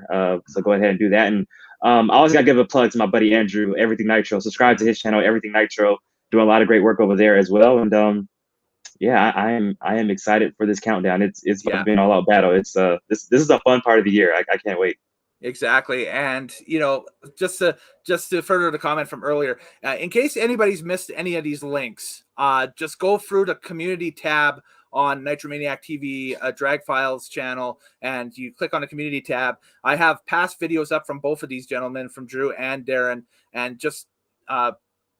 So go ahead and do that. And I always got to give a plug to my buddy Andrew, Everything Nitro. Subscribe to his channel, Everything Nitro. Doing a lot of great work over there as well. And I am excited for this countdown. It's been all out battle. It's this is a fun part of the year. I can't wait. Exactly. And just to further the comment from earlier, in case anybody's missed any of these links, just go through the community tab on Nitromaniac TV Drag Files channel, and you click on the community tab. I have past videos up from both of these gentlemen, from Drew and Darren, and just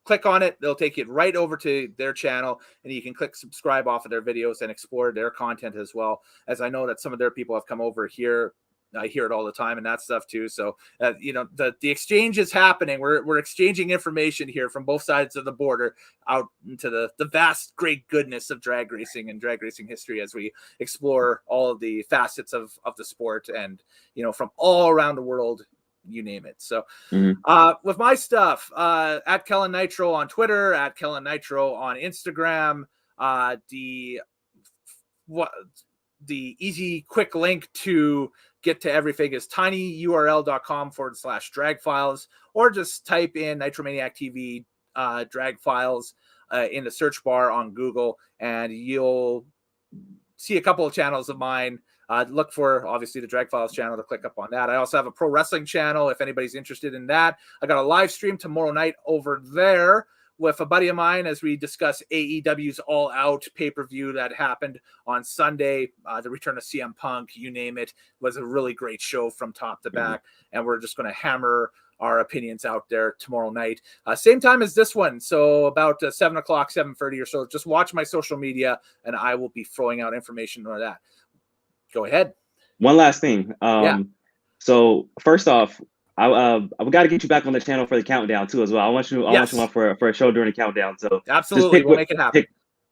click on it. They'll take you right over to their channel, and you can click subscribe off of their videos and explore their content as well. As I know that some of their people have come over here. I hear it all the time and that stuff too. So, the exchange is happening. We're exchanging information here from both sides of the border out into the vast, great goodness of drag racing and drag racing history as we explore all of the facets of the sport and, from all around the world, you name it. So with my stuff, at Kellen Nitro on Twitter, at Kellen Nitro on Instagram, the easy, quick link to get to everything is tinyurl.com/drag files, or just type in Nitromaniac TV drag files in the search bar on Google, and you'll see a couple of channels of mine. Look for, obviously, the Drag Files channel to click up on that. I also have a pro wrestling channel if anybody's interested in that. I got a live stream tomorrow night over there with a buddy of mine as we discuss AEW's All Out pay-per-view that happened on Sunday. The return of CM Punk, you name it, was a really great show from top to back. And we're just going to hammer our opinions out there tomorrow night. Same time as this one. So about 7 o'clock, 7:30 or so. Just watch my social media and I will be throwing out information on that. Go ahead. One last thing. So first off, I've got to get you back on the channel for the countdown too as well. I want you on for a show during the countdown. So absolutely, we'll make it happen.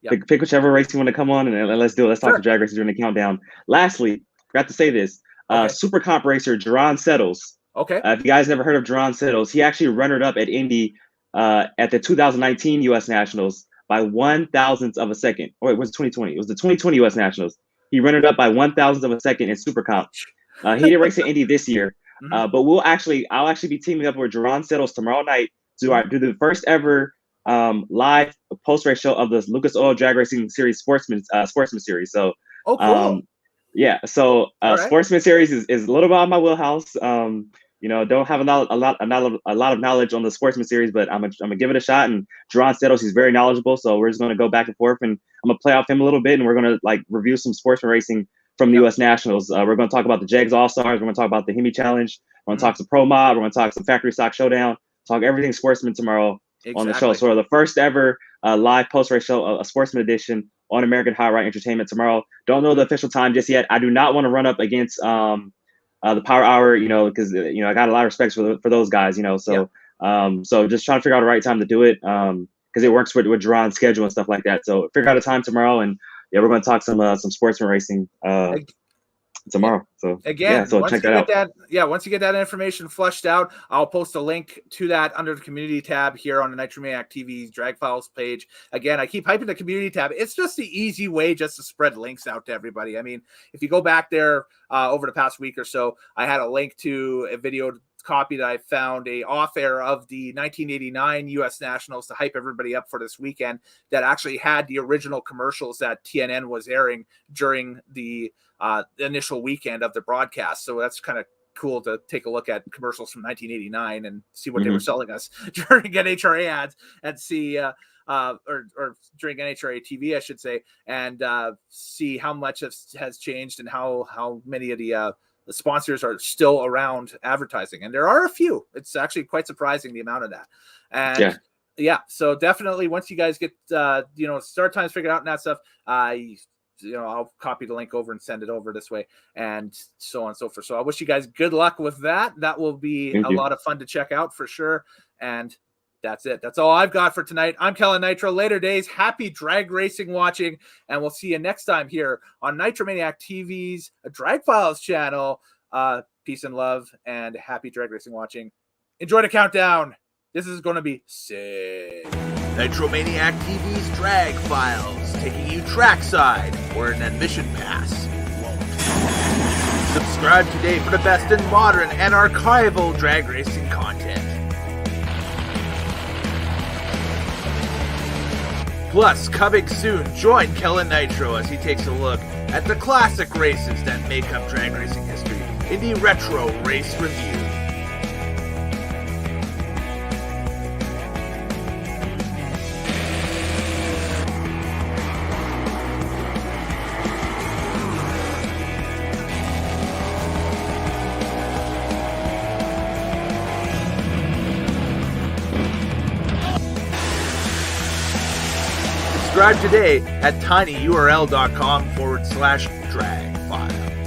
Pick whichever race you want to come on, and let's do it. Let's talk to drag racing during the countdown. Lastly, forgot to say this. Super comp racer Darin Settles. Okay. If you guys never heard of Darin Settles, he actually runnered up at Indy at the 2019 U.S. Nationals by 1,000th of a second. Or it was 2020. It was the 2020 U.S. Nationals. He runnered up by 1,000th of a second in Super comp. He didn't race at Indy this year. But I'll actually be teaming up with Darin Settles tomorrow night to do the first ever live post-race show of the Lucas Oil Drag Racing Series Sportsman Series. So, cool. So Sportsman Series is a little bit out of my wheelhouse. don't have a lot of knowledge on the Sportsman series, but I'm gonna give it a shot. And Jerron Settles, he's very knowledgeable, so we're just gonna go back and forth, and I'm gonna play off him a little bit, and we're gonna like review some sportsman racing from the U.S. Nationals. We're gonna talk about the Jegs All Stars. We're gonna talk about the Hemi Challenge. We're gonna talk some Pro Mob. We're gonna talk some Factory Stock Showdown. Talk everything sportsman tomorrow on the show. So the first ever live post race show, a sportsman edition on American High Ride Entertainment tomorrow. Don't know the official time just yet. I do not want to run up against the Power Hour, because I got a lot of respect for those guys, So so just trying to figure out the right time to do it, because it works with Jerron's schedule and stuff like that. So figure out a time tomorrow, and we're going to talk some sportsman racing tomorrow. So again, so check that out. Once you get that information flushed out, I'll post a link to that under the community tab here on the Nitro Maniac TV's Drag Files page. Again, I keep hyping the community tab. It's just the easy way just to spread links out to everybody. I mean, if you go back there over the past week or so, I had a link to a video copy that I found off air of the 1989 U.S. Nationals to hype everybody up for this weekend, that actually had the original commercials that TNN was airing during the initial weekend of the broadcast. So that's kind of cool to take a look at commercials from 1989 and see what they were selling us during NHRA ads, and see or during NHRA TV, I should say, and see how much has changed and how many of the sponsors are still around advertising. And there are a few. It's actually quite surprising, the amount of that. And so definitely once you guys get start times figured out and that stuff, I'll copy the link over and send it over this way, and so on and so forth. So I wish you guys good luck with that. That will be a lot of fun to check out for sure. And that's it. That's all I've got for tonight. I'm Kellen Nitro. Later days. Happy drag racing watching, and we'll see you next time here on Nitro Maniac TV's Drag Files channel. Peace and love, and happy drag racing watching. Enjoy the countdown. This is going to be sick. Nitro Maniac TV's Drag Files, taking you trackside where an admission pass won't. Subscribe today for the best in modern and archival drag racing content. Plus, coming soon, join Kellen Nitro as he takes a look at the classic races that make up drag racing history. Indy Retro Race Review. Subscribe today at tinyurl.com/dragfile.